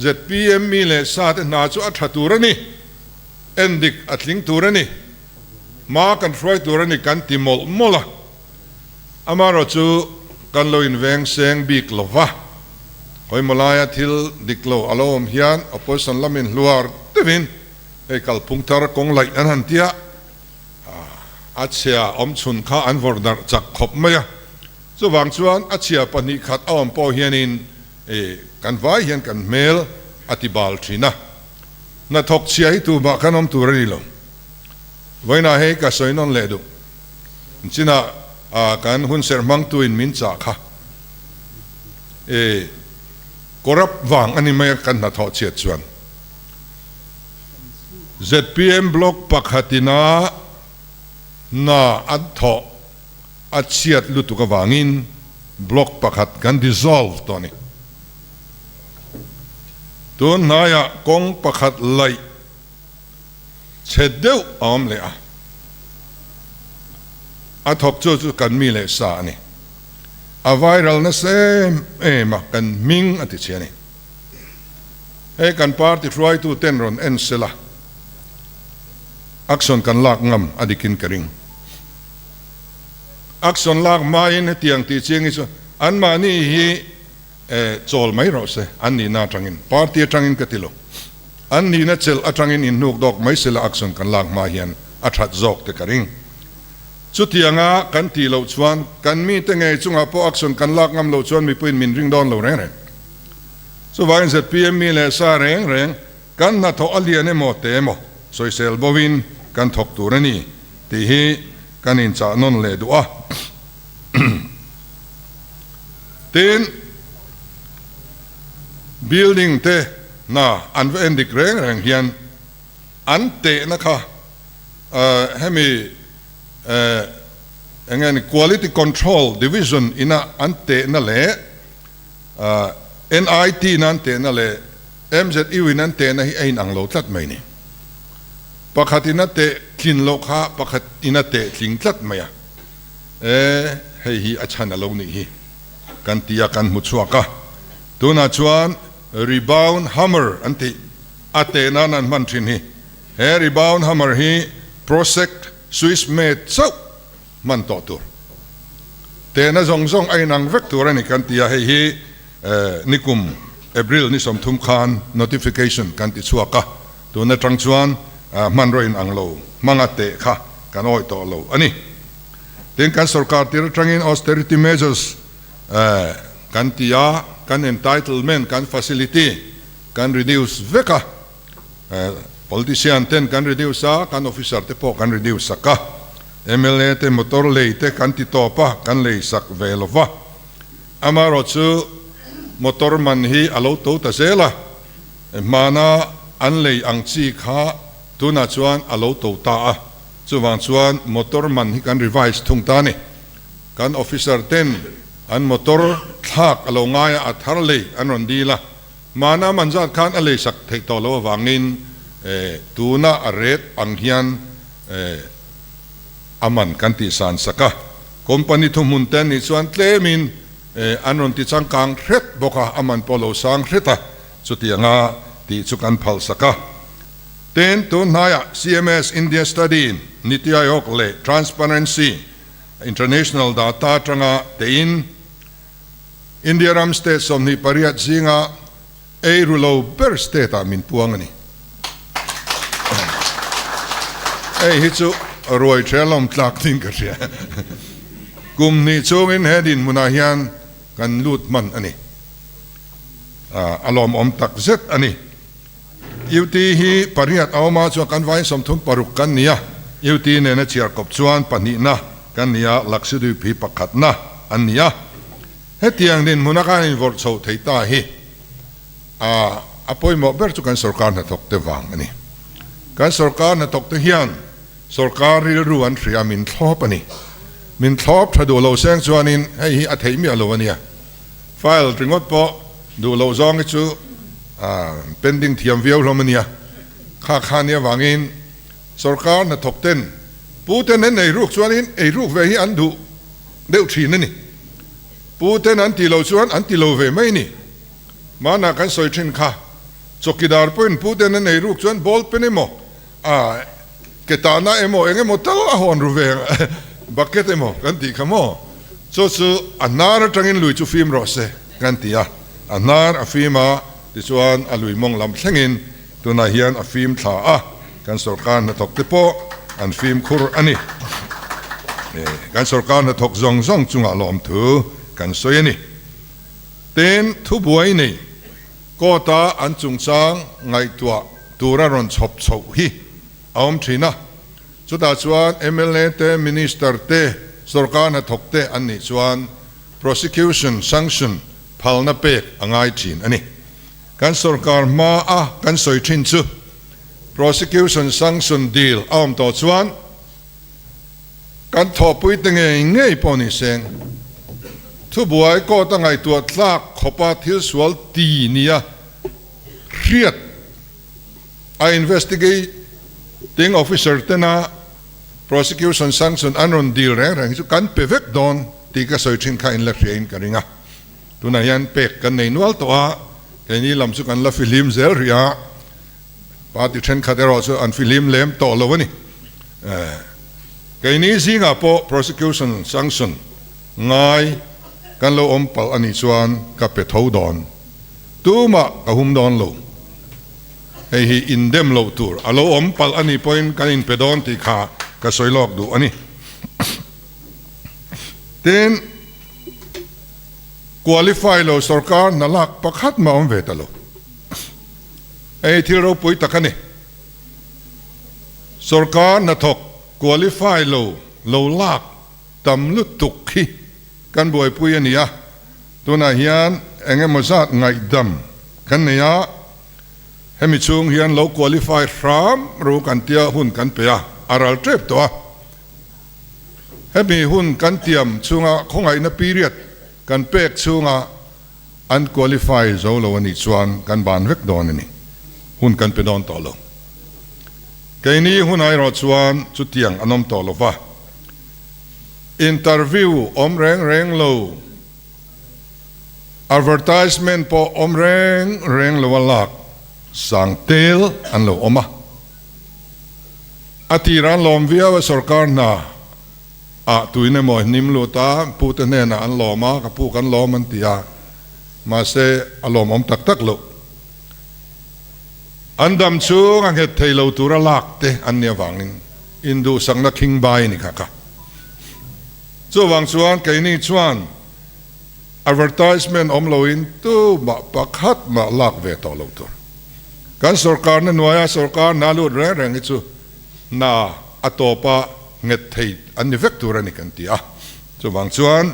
ZPM มีเลสาเตนาจูอัฐตูรนี่เอ็นดิกอัดลิงตูรนี่มากันฟรอยตูรนี่กันติมอลมอละอามารจูกันโลอินเวงเซงบิกลวะคอยมาลายทิลดิกโลอารมณ์เฮียนอโปสันลามินลัวร์เตวินไอ้กัลพุงทาร์กงไลอันหันเตีย อาเชียอมชุนข้าอันวอร์ดักจักขบไหมส่วนบางส่วนอาเชียปนิขัดอ้อมปอเฮียนินกันไว้เฮียนกันเมลอธิบาลทีนะนัทกเชียให้ตัวมาขนมตัวนี้ลงไว้น่าให้กับสอยนนเลดูจิน่าการหุ่นเสรมังตัวอินมินจ่าค่ะกรับวางอันนี้ไม่กันนัทกเชียชวน ZPM บล็อกปักหัตินาน่าอัดทออัดเชียดลุตุกวางินบล็อกปักหัดกัน dissolve ตัวนี้ตัวนายกงปักหัดไลเช็ดเดียวอมเลยอัดทบจู่กันมีเลสานี่ไวรัลนั่นเองมากันมิงอัติเชียนี่ให้กันปาร์ตี้ฟลอยตูเต้นรอนเอ็นเซล่าอักษรกันลากงำอดีกินกระริงอักษรลากมาอินเตียงตีเชียงอิสอันมานี่ฮีโจลไม่รอเสอันนี้น่าจังอินปาร์ตี้จังอินกติโลอันนี้น่าเชลอัจังอินอินนุกดอกไม่เสละอักษรกันลากมาเฮียนอัชัดจอกเตกระริงสุดที่ยังกันตีเหล่าชวนกันมีแต่ไงจุงอาพออักษรกันลากงำเหล่าชวนมีปืนมินริงดอนเหล่าแรงส่วนวันเสร็จพีเอ็มมีเลสาแรงกันน่าทออัลเลียนโมเตโมสวยเซลบวินกันทบตัวนี่ที่ฮีกันอินจานนเลดูทีน building เตน่าอันเวนดิกแรงเฮียนอันเตนะคะให้มีอย่างงี้ quality control division อินะอันเตนั่นแหละNIT นั่นเตนั่นแหละ MZE นั่นเตนั่นไอ้หนังโลตัดไม่นี่ปกตินั่นเตะกินโลกะปกตินั่นเตะสิงตัดไหมให้ฮีอาจารย์เรานี่ฮีกันที่อากันมุดชัวกะตัวนั้นชวน rebound hammer อันที่อาเตนั่นมันทินฮีrebound hammer ฮี project Swiss made ซ้มันต่อตัวแต่นั่นซงไอ้หนังเวกตัวนี่กันที่ให้ฮีนิคุมเอพริลนี่สมทุมคาน notification กันที่ชัวกะตัวนั้นจังชวนมันรอยอังโลมังเตะค่ะกันอ้อยต่อโลอันนี้เรื่องการสุขภาพที่เราทำ austerity measures กันที่ยากัน entitlement กัน facility กัน reduce เวกะ politician เต้นกัน reduce กัน officer เตะพอกัน reduce สัก MLA เตะ motor เลยเตะกันที่ต่อปะกันเลยสักเวลวะอามารถซื้อ motor มันฮีอโลตัวตะเซละมานาอันเลยอังซีขาตัวนั้นชวนอโลตัวตาส่วนชวนมอเตอร์มันที่กันรีไวซ์ทุ่งตานี่กันออฟฟิเซอร์เต้นอันมอเตอร์ทักอโลง่ายอัฐารเลยอันรันดีละมานามันจะคันอะไรสักเทคโตโลวางินตัวน่าเรดอังเฮียนอามันกันติสานสักคอมพานีทุ่มมุนเต้นนี่ชวนเคลมินอันรันติจังกังเร็ดบอกว่าอามันโปโลสังเร็ดสุดที่งาที่สุกันพัลสักเต้นตัวนาย CMS India Study นิติอายุกเล Transparency International Data จังเต้น India Ram State สมนิปริยัติสิงะรุโลเบอร์สเตตามินพวงนี่ฮิจูรวยเชลลอมตลักทิ้งกันเสียกลุ่มนี้ช่วงนี้ดินมุนาฮิยันกันลูดมันอันนี้อารมณ์อมตักเซตอันนี้ยูทีฮีปริยัติเอามาชวนกันไว้สมทุนปรุกกันเนี่ยยูทีเนี่ยนะเชียร์กบชวนปนินะกันเนี่ยหลักสุดพิปักขัดนะอันเนี่ยเฮตียงดินมุนักการอินวอร์โซเทตาฮีอภัยหมอเบิร์ตุกันสุรการนัตกเตวังอันนี้กันสุรการนัตกเตียนสุรการริรุวันเสียมินทอปอันนี้มินทอปถ้าดูเราเสียงชวนินให้ฮีอัฐิมีอะไรวะเนี่ยไฟล์ถึงวัดปอดูเราจองให้ชูเป็นดิ่งเทียมวิวลมันเนี่ยข้าเนี่ยวางินสุรการนัตกเต้นปูเต้นนั้นไอ้รูปชวนินไอ้รูปเวฮีอันดูเดือดชีนั่นนี่ปูเต้นอันที่เราชวนอันที่เราเวไม่นี่มาหนักกันสอยชินค่ะสกิดาร์ปุ่นพูดเดนในรูปชวนบอลเป็นเอโมเกตานาเอโมเองเอโมตลาหอนรูเวงบักเกตเอโมกันตีขโมสู้อันนาร์จังอินลุยจูฟิล์มรอเซกันตีอันนาร์ฟิล์มาที่ชวนอลุยมองลำเชิงตัวนาเฮียนฟิล์มท่ากันสุรการนัตกเตโปอันฟิล์มคูร์อันนี้ กันสการนะทกจงจงจุงอารมณ์ถือกันสวยนี่เต้นทุบวยนี่ก็ตาอันจุงจางไงตัวระรอนชบชกฮีอมทีนะสุดท้ายชวน MLA เต Minister เตสการนะทกเตอันนี้ชวน prosecution sanction พัลนาเปกอ่างไอจีนอันนี้กันสการมากันสวยทิ้งซู prosecution sanction deal อมต่อชวนกันทอปุยตั้งเงยปอนิเซงทุบวยก็ตั้งไงตัวทากขบาทิลสวลตีเนี่ยเครียดinvestigating officer เตนะ prosecution sanction อันรอนดีลแรงๆกันเปเวกดอนตีก็สวยทิ้งข้าอินเล็กชันกันริงะตัวนั้นยันเป็กกันในนวลตัวแค่นี้ลำสุกันละฟิลิมเซลเรียปาติเชนคาเดรอสอันฟิลิมเล่มต่อแล้ววะนี่แค่นี้สิงะพอ prosecution sanction ง่ายกันเราอมปัลอันนี้ส่วนกับเป็ดหูดอนตัวมากับหุ่มดอนโลไอ้ฮีอินเดมโลตัวเราอมปัลอันนี้พออินกันอินเป็ดดอนที่ขากับสวยลอกดูอันนี้เต้นqualify โลสการนั่นลักประคัดมาอมเวทโลไอ้ที่เราปุยตะกันนี่สการนั่นทกqualify โลลักตำลุตุกฮีกันบ่อยปุยนี่ยะตัวนั้นเฮียนเองมาจัดไงดำกันเนี่ยให้มิชุงเฮียนเราควอลิฟายสามรู้กันเตียหุ่นกันเปียอารัลเทปตัวให้มีหุ่นกันเตียมชุงอ่ะคงไงนับปีเรียดกันเป็กชุงอ่ะอันควอลิฟายโซโลวันนี้ชวนกันบานเวกดอนนี่หุ่นกันไปดอนต่อโลแค่นี้หุ่นไอรอดชวนจุดเตียงอนอมต่อโลฟ้าinterview อมแรงโล advertisement พออมแรงโลวลักสังเตลอันโลอมะอาทิรันลมวิวสการน่ะตุยเนมอยนิมโลตาพูดเนน่ะอันโลมากับพูกันโลมันตียามาเซอารมณ์อมตักโลอันดำชูงังเหตุไทยโลตุระลักเตอันเนียวังอินดูสังนักคิงบายนี่ค่ะส่วนส่วนแค่นี้ส่วน advertisement อมโลอินตู้มาปักฮัดมาลักเวทอลตัวการสการนั้นว่าสการน่าลุดแรงๆจู่น่าอัตโตปะเงตไทยอันนี้เวกตัวนี้กันที่ส่วนส่วน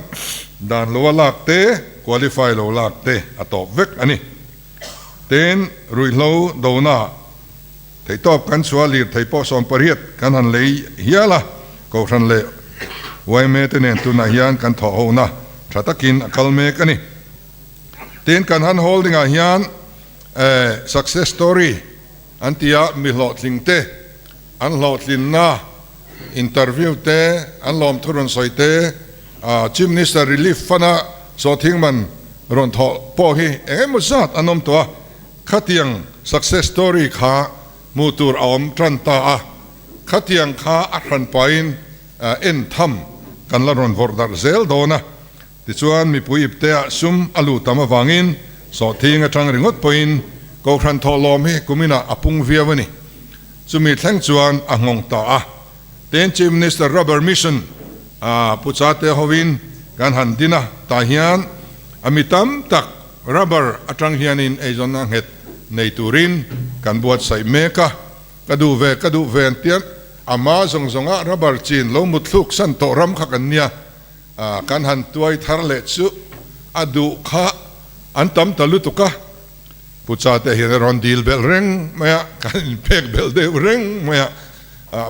ด้านโลลักเต qualify โลลักเตอัตโตเวกอันนี้เต้นรุ่ยโลโดน่าไทยตอบกันส่วนลีไทยพอสอนปริยัติกันหันเลยเฮียละก็ทันเลยไว้เมตเนนตุนาฮิยันกันทอโอนะชาตะกินคัลเมกันนี่เต้นกันหันโฮลดิ้งฮิยันsuccess story อันที่ยามีหลอดลิงเตอันหลอดลินนะอินเตอร์วิวเตอันลอมทุรนสอยเตชิมนิสต์รีลีฟฟันะสอทิ้งมันรอนทอพอฮีมุสัตอันนมตัวขัดยัง success story ขามูตูร์ออมทรันตาขัดยังขาอัครันไปน์เอ็นทำกันละรอนวอร์ดาร์เซลโดนะที่ส่วนมีผู้อิบเตะซุมอลูตามวังอินสอทิ้งจังริงอดไปน์ก็ครันทอลอมให้กุมินาอพุงเวียวันนี้ซุมีทั้งส่วนงงตาเต็นชิมนิสต์รับเบอร์มิชชั่นผู้ชายเตะฮวินกันหันดินะตาฮิยันมีตั้มตักรับเบอร์จังฮิยันินไอจอนนังเหตุในตูรินกันบวชใส่เมกะกระดูเวเนเตียนอามาส่งรับเบอร์จีนลงมุดลุกสันโตรำขักันเนี่ยกันหันตัวทาร์เลซุอดูข้าอันตั้มตะลุตุกะผู้ชายเตะเห็นรอนดีลเบลเร่งไหมกันเพกเบลเดเร่งไหม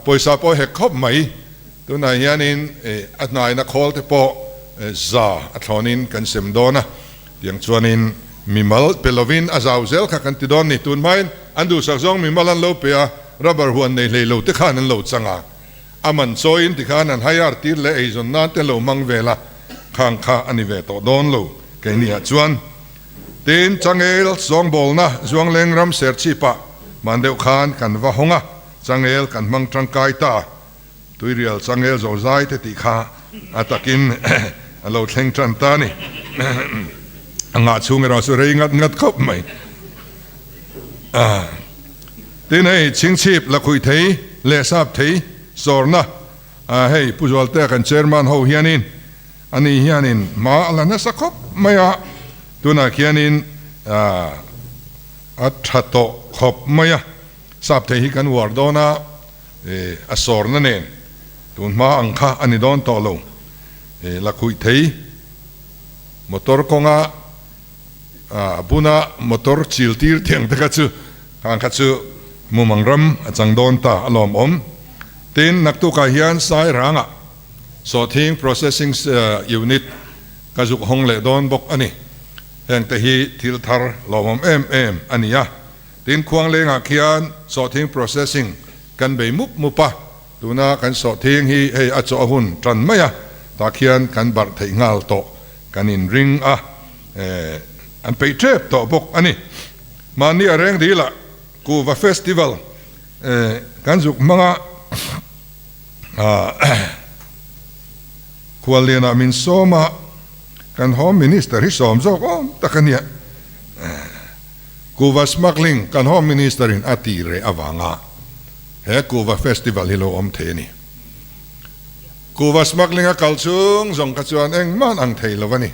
ปอยซาปอยเฮคบไหมตัวนายยันินอันนายนักฮอลเตปอจ่าอัตโนินกันเซมโดนะอย่างชวนินมีมัลเปลวินอาซาวเซลขักันติดอนนี่ตุนไม่อันดูสักซองมีมัลันโลเปียรับบัรหวนในเลยโลติขานันโลจังอามันโซอินติขานันไฮอาร์ติเลไอจนนั่นเตโลมังเวลาข้างข้าอันนี้เวตโดนโลแค่นี้ชวนเต้นจังเอลสองบอลนะจวงเลงรำเสียชีปะมันเดียวขานกันว่าหงะจังเอลกันมังจังไกตาตุยเรียลจังเอลโจใจเตติขาอัตกินเราเท่งจันตานี่งาชูงเราสุริงัดคบไหมที่ไหนชิงชีพละคุยเทยเลซาบเทยสอนนะ เฮ้ยผู้ช่วยเตะกันเชอร์มันเขาเฮียนินอันนี้เฮียนินมาแล้วนะสักครบไม่อะตัวนักเฮียนินอัฐโตขบไม่อะสับเทหิกันวอร์ดอนะอสอร์นั่นเองตัวมาอังคาอันนี้โดนต่อลงลักคุยเทยมอเตอร์กงบุญมอเตอร์ชิลตีร์เทียงตะกัดซูอังคัดซูมุมังรัมจังโดนตาลอมตีนนักตุกาเฮียนสายรังสอทิ้ง processing unit กระจุกห้องเล่โดนบกอันนี้แห่งแต่ฮีทิลทาร์ลอมอันนี้ตีนควงเลงเขียนสอทิ้ง processing กันไปมุปะตัวน่ากันสอทิ้งฮีให้อัจฉริยจันไม่ตาเขียนกันบัดไทยงาลโตกันอินริงอันไปเจ็บต่อบกอันนี้มานี่แรงดีละกูว่าเฟสติวัลกันจุกมังควรเรียนมินโซมากันหอมมินิสเตอร์ที่สอมจอกตะกันเนี่ยกูว่าสมัครลิงกันหอมมินิสเตอร์อินอาตีเรอวังเฮกูว่าเฟสติวัลฮิโลเทนี่กูว่าสมัครลิงกัลซุงจงกัจจวนเองมันอังเทลวันนี้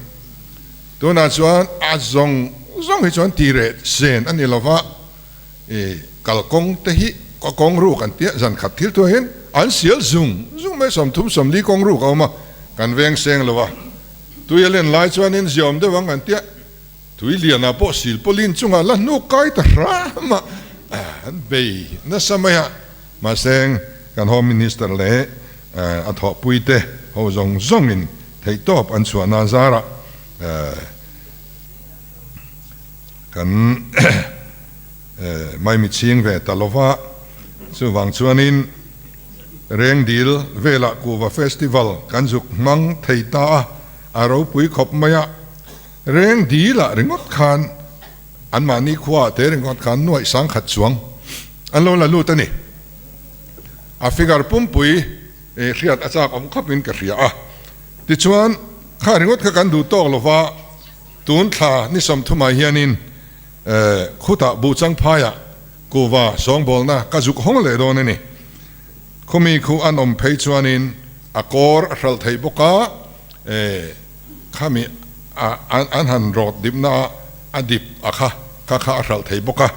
ตัวนั้นจวนจงให้จวนตีเรเซนอันนี้เราว่ากัลกงเตหิก็กงรู้กันเตี้ยจันขัดทิลตัวเห็นอันเสียซุงไม่สมทุบสมลีกงรู้เอามากันเวงเซงเราว่าตัวเล่นไล่จวนนินยอมได้วังกันเตี้ยตัวเลียนพอสิลพลินจุงอ่ะแล้วนุกไก่ตรามาอันเบยนั่นสมัยมาเซงกันโฮมมินิสเตอร์เล่อัฐปุยเตเขาจงอินไทยตอบอันส่วนนาซาระกันไม่มีชิงเวตลอว่าส่วนชวนินเร่งดีลเวลากูว่าเฟสติวัลกันจุกมังไทยตาอารมณ์ปุยขบไม่เร่งดีละเร่งงดขันอันมานี่ขวาเตเร่งงดขันหน่วยสังขัดสวงอันเราละรู้ตัวนี้ฟิการ์ปุ่มปุยเรียดอาจารย์อมขับมินกระเรียติชวนข้าเร่งงดกันดูโต้ลว่าตูนท่านิสมทุมาเฮียนินขุดบูจังพายกูว่าสองบอลนะกระจุกห้องเลยโดนนี่คุมีคูอันอมเพจวานินอากอร์รัลไทยบกาข้ามีอันหันรถดิบนาอดิบอาข้ารัลไทยบกา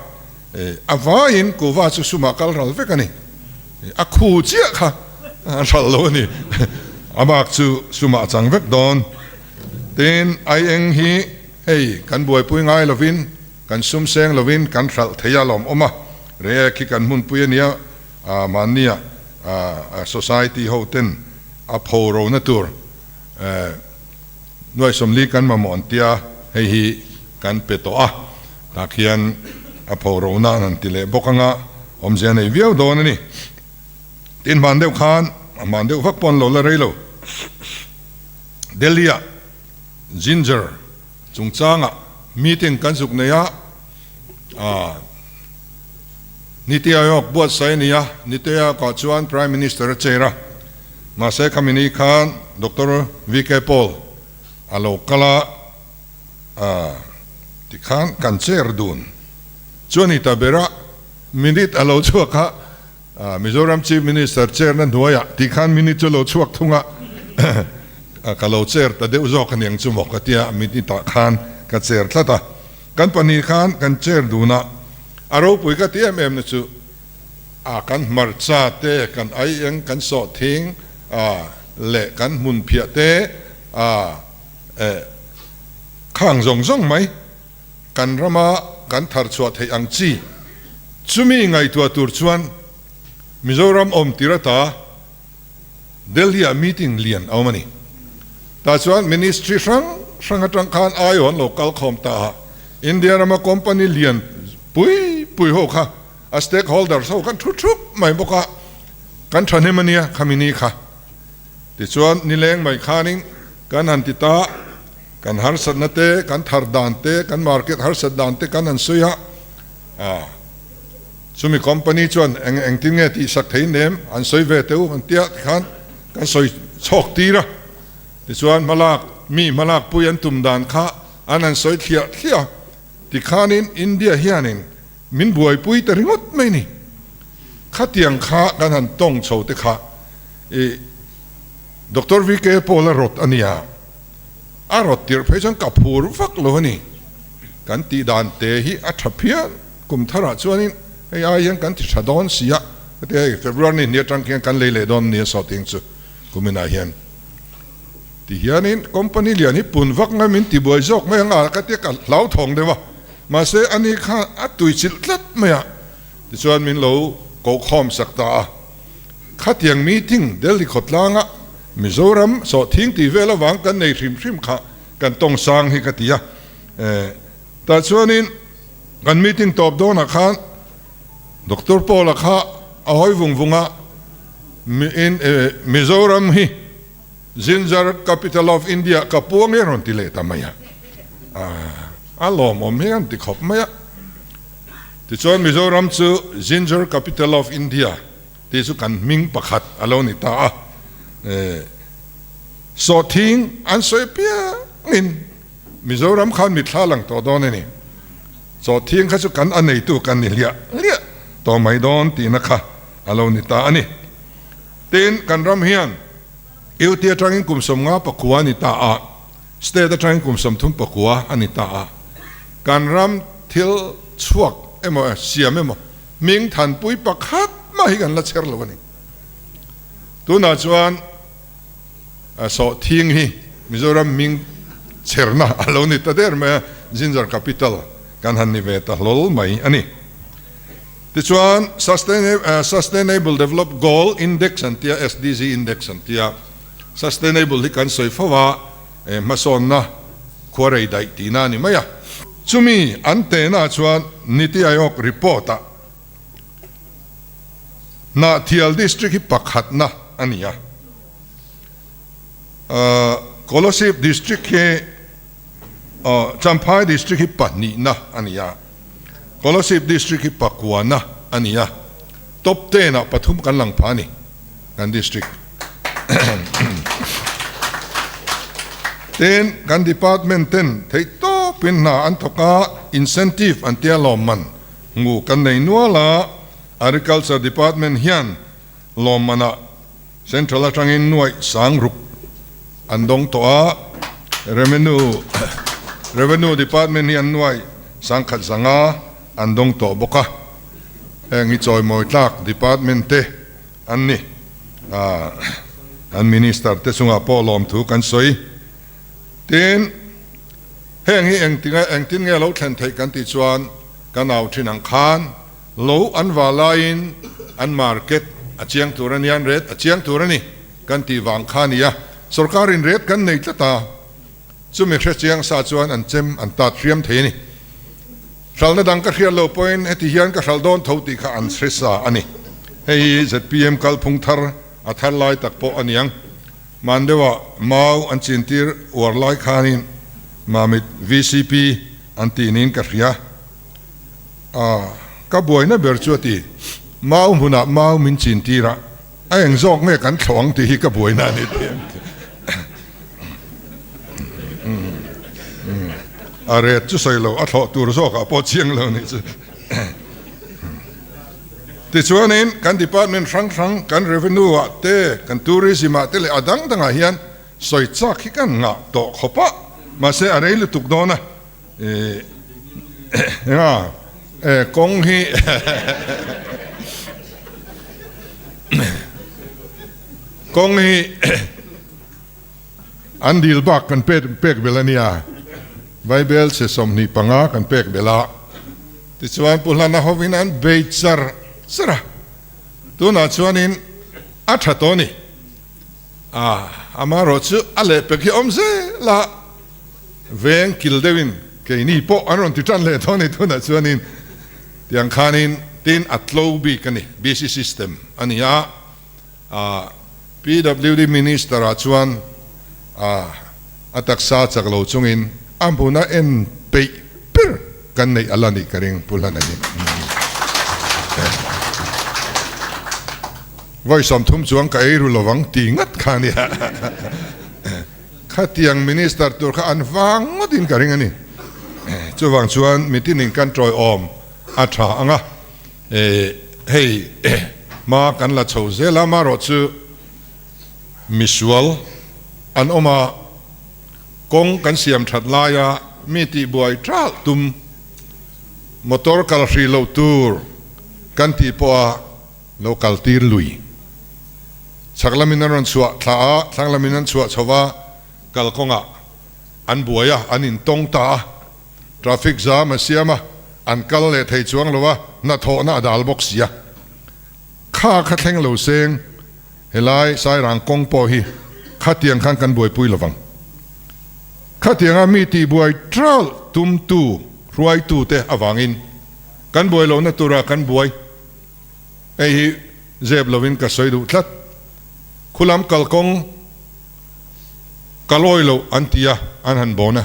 อาวาอินกูว่าสุมาคัลรัลเวกันนี่อาคูเจียค่ะรัลโลนี่อาบักสุมาจังเวกโดนเต็นไอเองฮีเฮ้ยกันบวยปุยง่ายลวินกันซุ่มเซงลวินกันรัลเทียลอมออกมาเรียกกันมุนปุยเนียมันเนียsociety เขาเต้นอพอโรนัตัวหน่วยสมลีกันมาหมอนเตียให้ฮีกันเปโตตาเขียนอพอโรนันติเลบกังอมเจนในวิวโดนนี่ตินมันเดียวขานมันเดียวฟักปนโลละเรโลเดลียจินเจอร์จุงจางมีติ้งกันสุกเนียนิติอายกบวชใส่เนี่ยนิติอายกจวน Prime Minister เจระมาเสกมินิคานดร.วิกเกปอลอโลกลาที่คานกันเจรดูนจวนอิตาเบระมินิตอโลชัวกะมิโซรัม Chief Minister เจรนั่นด้วยที่คานมินิตโลชัวกทุ่งกะโลเจรแต่เดี๋ยวจอกันยังจุมกติยามินิตคานกันเจรทัตกันปนิคานกันเจรดูนะอารมณ์ปุยก็เตี้ยนั่นจู่กันมาร์ซาเตกันไอเองกันสอดทิ้งเละกันมุนเพียเตข้างส่งไหมกันรามากันทาร์ชวดให้อังจีจุมีไงตัวตุรชวนมิโซรัมอมติระตาเดลียมีติ้งเลียนเอามานี่ตาชวนมินิสทรีสังจังคานอายอนโลกาลคอมตาอินเดียรามาคอมพานีเลียนปุยโฮค่ะสเต็กโฮลเดอร์เขากันทุกไม่บอกกันทันให้มันเนี่ยคำนี้ค่ะที่ส่วนนิเลงไม่ขานิงกันอันติตากันฮาร์สันเตกันทาร์ดานเตกันมาร์เก็ตฮาร์สันดานเตกันอันสุยะสุมีคอมพานีชวนเองทิ้งเงี้ยที่สักทีเนมอันสุยเวเตวอันเตียกันสุยโชคตีระที่ส่วนมาลากปุยันตุมดานค่ะอันนั้นสุยเขียที่ขานินอินเดียเฮียนินมินบวยปุยแต่ริงดไม่นี่ข้าเตียงข้ากันหันต้องโชว์แต่ข้า Dr. VK Pola rot ania arot tir phejan kapur vak lo ni kan ti dan te hi athapia kum thara chuanin ei ai yang kan ti thadon sia te February ni tang kan le don ni so ting chu kumina hian ti hianin company lian hi pun vak nga min ti boi jok mai nga ka te ka lau thong dewa ma se ani kha atui chil tlat maya ti chuan min lo ko khom sakta khatiang meeting delhi khotlanga Mizoram so thing ti vela wang kan nei hrim kha kan tong sang hi katia ta chuanin kan meeting top dona khan Dr. Paul kha ahoi vungvunga in Mizoram hi Ginger capital of India ka puang eron ti le tamaya alom om hian ti khop maya ti chuan Mizoram chu Ginger capital of India ti chu kan ming pakhat aloni ta so thing an soi pia in Mizoram khan mi thlang to don ni so thing kha chu kan anei tu kan ni lia to mai don ti na kha alo ni ta ani ten kan ram hian eu tia tangin kum som nga pakua ni ta a ste da tangin kum som thum pakua ani ta a kan ram thil chuak emo siam emo ming than pui pakhat ma hi kan la cher lo ni tu na chuan so thing hi Mizoram ming cherna alo ni ta der ma Ginger capital kan han ni ve ta lol mai ani ti chuan sustainable develop goal index and tia SDG index and tia sustainable hi kan soi fawa mason na khorei dai ti na ni maya chumi ante na chuan niti ayok report na thial district hi pakhat na ania Kolosip district he Champhai district hi pani na ania Kolosip district hi pakwa na ania top 10 na pathum kan lang phani kan district ten kan department ten thei to pin na an thoka incentive an tia lomman ngu kan nei nuala agriculture department hian lomana central atangin nuai sangruk andong toa revenue department hian nuai sangkhat zanga andong to boka engi choi moi tlak department te anni an minister te sunga polom thu kan soi ten hengi engtin nge lo thlen thei kan ti chuan kan au thin ang khan lo an walain an market achiang turanian red achiang turani kan ti wang khania sarkarin red kan nei tlata chumi chiang sa chuan an chem an ta thiam theini salna dang ka khial lo point eti hian ka saldon thoti kha an sresa ani hei zpm kalphung thar athar lai tak po aniang mandewa mau an chintir warlai khanin mamit VCP antinin ka ria ka boina berchuati mau huna mau min chintira aeng zok nge kan thlong ti hi ka boina ni are chu soilo a thlo tur zo ka po chiang lo ni chu ti chuanin kan department rang kan revenue te kan tourism te le adang danga hian soi chak hi kan nga to khopa ma se are le tuk dona kong hi kong hi andil bak kan pek belania Bible se somni panga kan pek bela ti chuan pulana hovinan beichar sara tu na chuanin athatoni amaro chu ale peki omse la ven kildevin ke ni po aron ti tan le thoni tu na chuanin tiang khanin tin atlobi kani BC system ania PWD minister a chuan ataksa chaklo chungin ampuna en pe per kan nei alani karing pulana ni voi som thum chuang ka eru lowang ti ngat khania khatiang minister tur kha anwang ngodin karing ani chuwang chuan meeting kan troi om atha anga hei ma kan la chho zela ma ro chu มิสวลอันออกมากงกันเสียมถัดลายมีตีบวยทรัลตุมมอเตอร์กัลฟีโลตูร์กันตีปัวโลกัลตีร์ลุยสักลามินันสวะท้าสักลามินันสวะชาวะกัลกงะอันบวยอันอินตงตาทราฟิกจามาเสียมาอันกัลเลทให้จวงเลยวะนัทโหน่าดาลบ็อกเสียข้าขัดแข่งเหลวเซงเฮลัยสายรังกงปอฮีข้าเตียงข้างกันบวยปุยระวังข้าเตียงมีตีบวยทรัลตุมตูรวยตูเตอวังอินกันบวยเหล่านั้นตัวรักกันบวยไอ้เจ็บเหล่าวินก็สวยดูทัดคุลามกัลกงกัลอยเหล่าอันตียอันหันบอนะ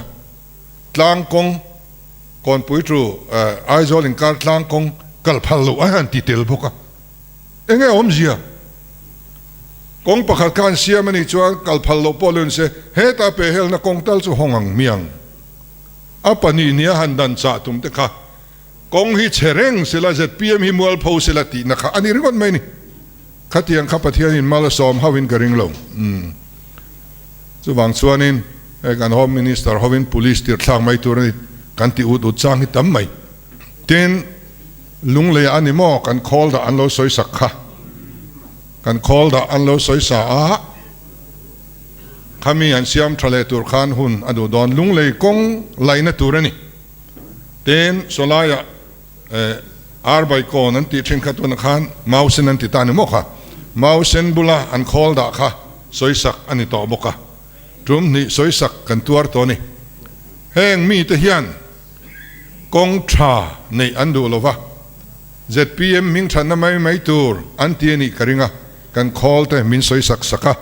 ทางกงก่อนปุยทรูไอโซลินการทางกงกัลพัลเหล่าอันตีเตลบุกะเองไงอมเสียกงประคัดการเสียมันอีจวนกัลพัลเหล่าพอลุนเสเฮตาเปเฮลนักกงตัลสุหงังเมียงอาปนีเนียหันดันจ่าตุมเตค่ะกงฮิเชเรงสิลาเจ็ดพีเอ็มฮิมัวลพูสิลาตีนะคะอันนี้เรื่องอะไรนี่ขัดยังขับปะเทียนินมาลสอมฮาวินกระริงลงส่วนส่วนนี้การโฮมมินิสเตอร์ฮาวินพุลิสตีร์ทางไม่ตัวนี้กันที่อุดจ้างให้ทำไม่เต็นลุงเลยอันนี้มอกันคอลดอันเราสวยสักค่ะกันคอลดอันเราสวยสาขามีอันเสียมทะเลตุรคานหุ่นอดูดอนลุงเลยกงไลน์นตัวนี้เต็นโซลายอาร์บายโกนันติเชิงขัดวันขันมาอุสนันติตานิโมค่ะมาอุสนบุลาอันคอลดาค่ะสวยสักอันนี้ต่อบกะตรงนี้สวยสักกันตัวตัวนี้แห่งมีแต่เฮียนกงชาในอันดูโลวะ ZPM มิงฉันนั่นไม่ตัวอันที่นี่กระริงะกันคอลแต่มินสวยสักสักะ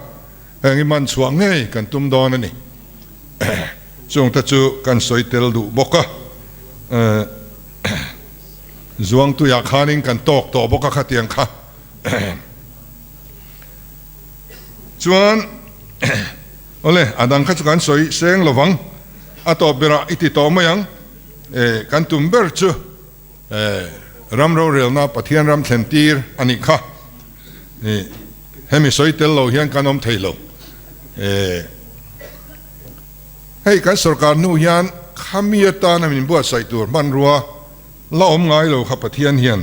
แห่งมันสว่างไงกันตุ้มดอนนี่จงตัดจูกันสวยเตลดูบกะจวงตัวอยากขานิงกันตอกต่อบกขัดยังค่ะจวนโอเลอดังขัดกันสวยเสียงระวังอัตบระอิติโตมายังกันตุมเบอร์จูรำเราเรียลนาปะเทียนรำเซนตีร์อันนี้ค่ะเฮมิสวยเตลโลเฮียนกันอมเทโลให้กันสกัดนูยันขามีตานะมินบัวใส่ตัวมันรัวล่อมง่ายเราขับปะเทียนเฮียน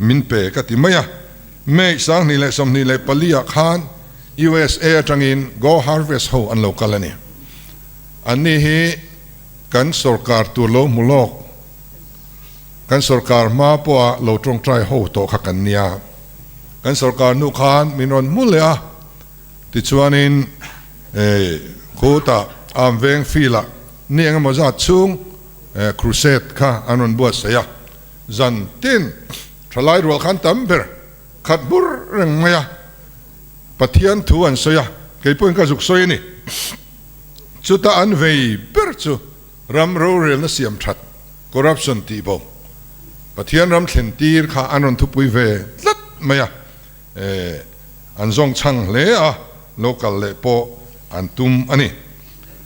มินเปกติไม่ไม่สังนี่เลยสมนี่เลยปลียคาน USA จังอิน Go Harvest โฮอันโลกาลนี่อันนี้ฮีกันสกัดตัวโลมุลกกันสกัดมาปัวเราตรงใจโฮโตขักันเนียกันสกัดนุคานมินอนมุลเลยติดชวนินโคตาอามเวงฟีละนี่เองมาจากชุงครูเซตค่ะอันนั้นบวชเสียจันตินทลายรัวขันตัมเบอร์ขัดบุรเงยปะเทียนทวนเสียเกี่ยปุ่นก็สุกสวยนี่จุดอันเวย์เปิดจูรำรู้เรื่องนั้นเสียมชัดคอร์รัปชันตีบงปะเทียนรำเข็นตีร์ค่ะอันนั้นทุบไปเวลัดไม่อันทรงช่างเล่อะโลกาลเล่ปออันตุมอันนี้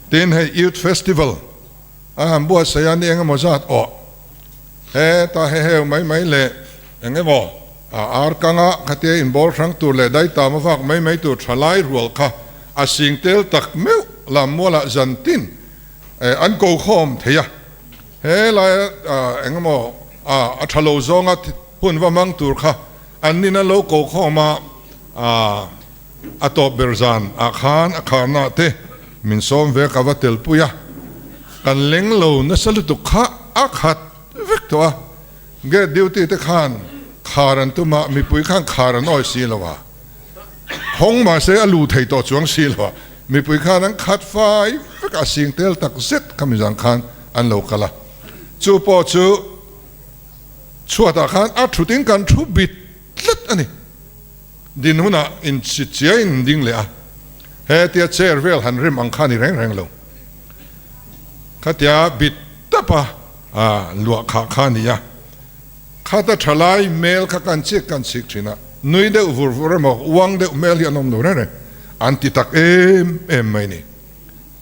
เต้นให้ยูทเฟสติวัลบัวเสียนี่เองก็มาจัดออกตาเฮไม่เละเองก็บอกอาร์กังะขัดเอินบอลครั้งตัวเละได้ตามฟักไม่ตัวทลายรัวค่ะสิ่งเตลตักเมื่อลำมัวละจันตินอันโกคอมเทียลายเองก็บอกทะลุจงอ่ะพุ่นว่ามังตัวค่ะอันนี้นั่นโลโก้คอมาตบเบอร์ซันอาคารนาเตมินซอมเวกาวเตลปุยะกันเล็งโลนั่นสลุตุขะอาขัดเวกตัวเกดิวตีเตขันขารันตุมามีปุยขันขารันอ้อยสีละวะห้องมาเสียลูไทยต่อจวงสีละวะมีปุยขันนั้นขัดไฟเวกอาสิงเตลตักเซตคำจังขันอันโลกละจูปอจูชัวตาขันชุดิงกันชุบิดลัดอันนี้ดินหัวน่ะอินสิเจียอินดิ้งเลยเฮติอาเชอร์เวลหันริมอังคานี่แรงลงข้าที่บิดตะปะลวกขานี่ข้าแต่ทลายเมลข้ากันเช็คกันสิกนะนุยเดอฟูร์มาวังเดอเมลยันนมดูนั่นเองอันติตักไม่นี่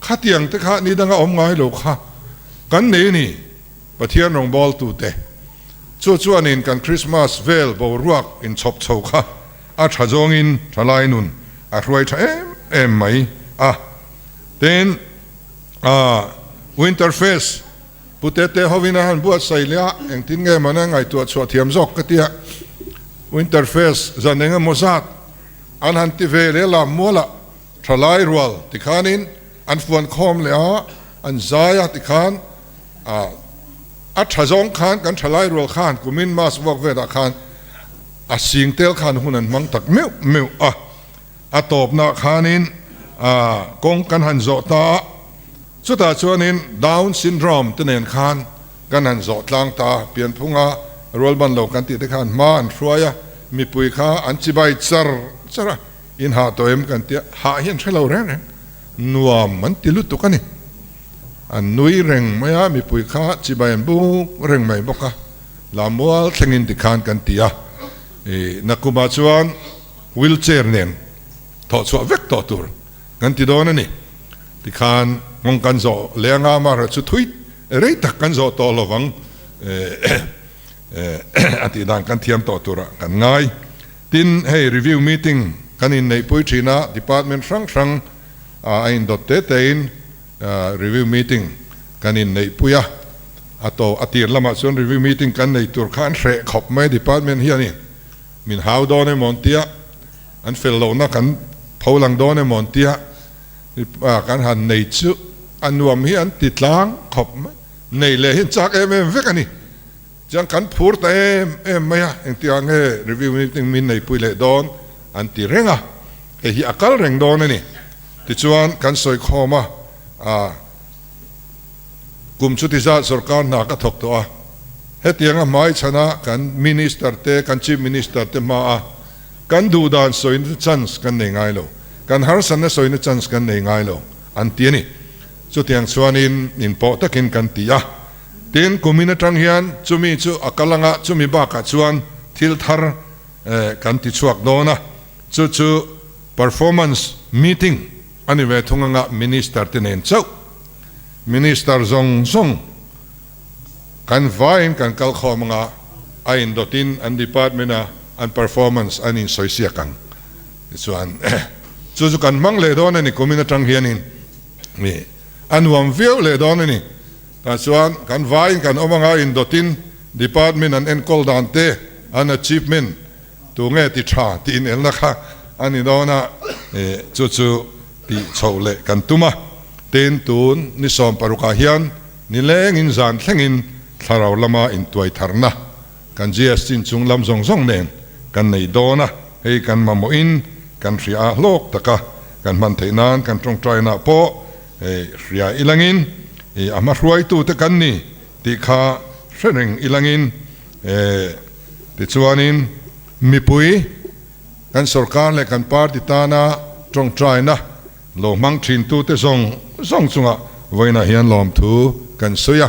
ข้าที่ยังแต่ข้านี่ดังอมง่ายลูกข้ากันนี่ประเทศนองบอลตูเตจู่ๆนี่กันคริสต์มาสเวลบวรวกอินชอบโชค่ะอาชาจงอินทลายนุนรวย ไหมเต้นwinter face ปุตเตฮาวินาหันบวชใส่เลี้ยเองทิ้งไงมันไงตัวชัวเทียมจอกก็เตีย winter face จะเองมุสัดอันหันติเวเลลามัวละทลายรัวติขานินอันฟวนคอมเลยอันใจติขานอัฐจงขานกันทลายรัวขานกุมินมาสวกเวดขานสิงเตลขานหุนันมังตักเมียวตบนาขานินกงกันหันโจตาสุดท้ายชวนินดาวน์ซินโดรมตัวเนียนขานกันหันโจตลางตาเปลี่ยนพุงรัวบันโลกันติดขานมาอันช่วยมีปุยขาอันจิบายจระอินหาตัวเอ็มกันเตียหาเห็นใช่เราแรงนัวมันติลุตุกันนี่อันนุยเร่งไม่มีปุยขาจิบายบุกเร่งไม่บอกลามัวเส้นติขานกันเตียนักกุมาชวนวิลเชอร์เนียนถอดสวะเวกต่อตัวกันติโดนนี่ติขานงงกันโจเลี้ยงอามาร์ชุดทุยเรื่อยตักกันโจต่อระวังอธิดานกันเทียมต่อตัวกันง่ายทินให้รีวิวมีติ้งกันในปุยชีนะดีพาร์ตเมนต์ช่างอินดอตเตอินรีวิวมีติ้งกันในปุยอธิละมาส่วนรีวิวมีติ้งกันในตัวขันเสกขบไม่ดีพาร์ตเมนต์เฮียนี่มินฮาวโดนในมอนเตียอันเฟลโลนักกันพาวลังโดนในมอนเตียกันหันในชุอันรวมเฮียนติดล้างขบในเลยเห็นจากเวกันนี่จังกันพูดแต่ไม่อะเองที่อังเฮรีวิวมีติ้งมินในปุยเลดอนอันที่เร่งเฮียอักลเร่งโดนนี่ที่ชวนกันสอยคอมากลุ่มชุติศาสตร์สการนักถกตัวเฮตียงไม่ชนะกันมินิสเตอร์เตกันชีฟมินิสเตอร์เตมากันดูดานสอยน์ชันส์กันในไงโลกันฮาร์สันสอยน์ชันส์กันในไงโลอันที่นี่ชุดยังชวนอินพอตะกินกันที่เตียนกุมินทังเฮียนจุมีจุอักลังจุมีบ้ากัดชวนทิลทาร์กันที่ชวกโดนะจุ performance meeting อันนี้เวทุงงะมินิสเตอร์เตนเจ้ามินิสเตอร์ซงกันไว้กันกัลข้อมังอินดอตินอันดีพาร์ตเมนต์อัน performance อันนี้สวยเสียกันส่วนจุกันมังเลดอนนี่กุมินทังเฮียนนี่อันวันวิวเลดอนนี่แต่ส่วนกันไว้กันอมังอินดอตินดีพาร์ตเมนต์อันเอ็นคอลดันเตอัน achievement ตัวเงี้ยติดชาตินเอ็นนะคะอันนี้โดนจุที่โชว์เล่กันตุมาเต็นตูนนิสอมปารุกาเฮียนนี่เล่งินจานเล่งินทาราวลามาอินตัวทาร์นะกันเจียสินจุงลำซงเนนกันในโดนะให้กันมาโมอินกันเสียโลกตะกะกันมันเทนานกันตรงใจนะโปเสียอิลังินอามาช่วยตู้ตะกันนี่ที่ข้าเสริงอิลังินติดชวนินมีปุยกันสการและกันปาร์ติตานาตรงใจนะโลมังชินตู้เตส่งจุงไว้นะเฮียนลอมทูกันสุย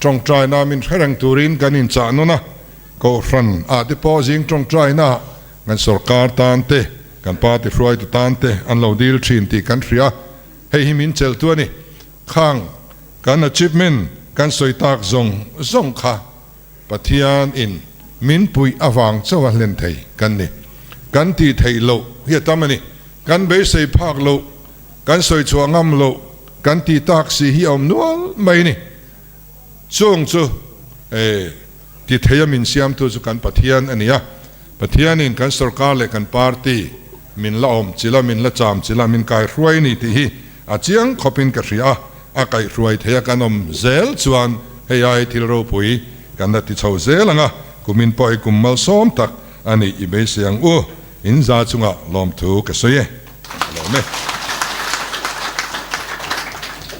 ตรงใจนะมินเร่งตูรินกันอินจานุนะก็ฟันที่พอจิงตรงใจนะกันสการตานเตกันปาร์ติฟรอยตานเตอันเราดีลชินที่กันเสียให้หิมินเจลตัวนี่ข้างกันachievementกันสวยตากซงค่ะปะเทียนอินมินปุยอวังเจ้าวันเลนไทยกันนี่กันที่ไทยโลเฮียตามนี่กันเบสใส่ภาคโลกันสวยชัวงามโลกันที่ตากสีเหี่ยวนัวไม่นี่ช่วงที่ไทยมินเสียมตัวจุกันปะเทียนอันนี้ปะเทียนนี่กันสการเลยกันปาร์ตี้มินละอมจิละมินละจามจิละมินกายรวยนี่ที่อาเจียงขบินกระเสียกายรวยเทียกันอมเซลชวนให้ยายที่เราปุยกันนัดที่ชาวเซลงกุมินปอยกุมมัลซ้อมตักอันนี้อีเบสยังอินซาจุงะลอมถูกเสียลอม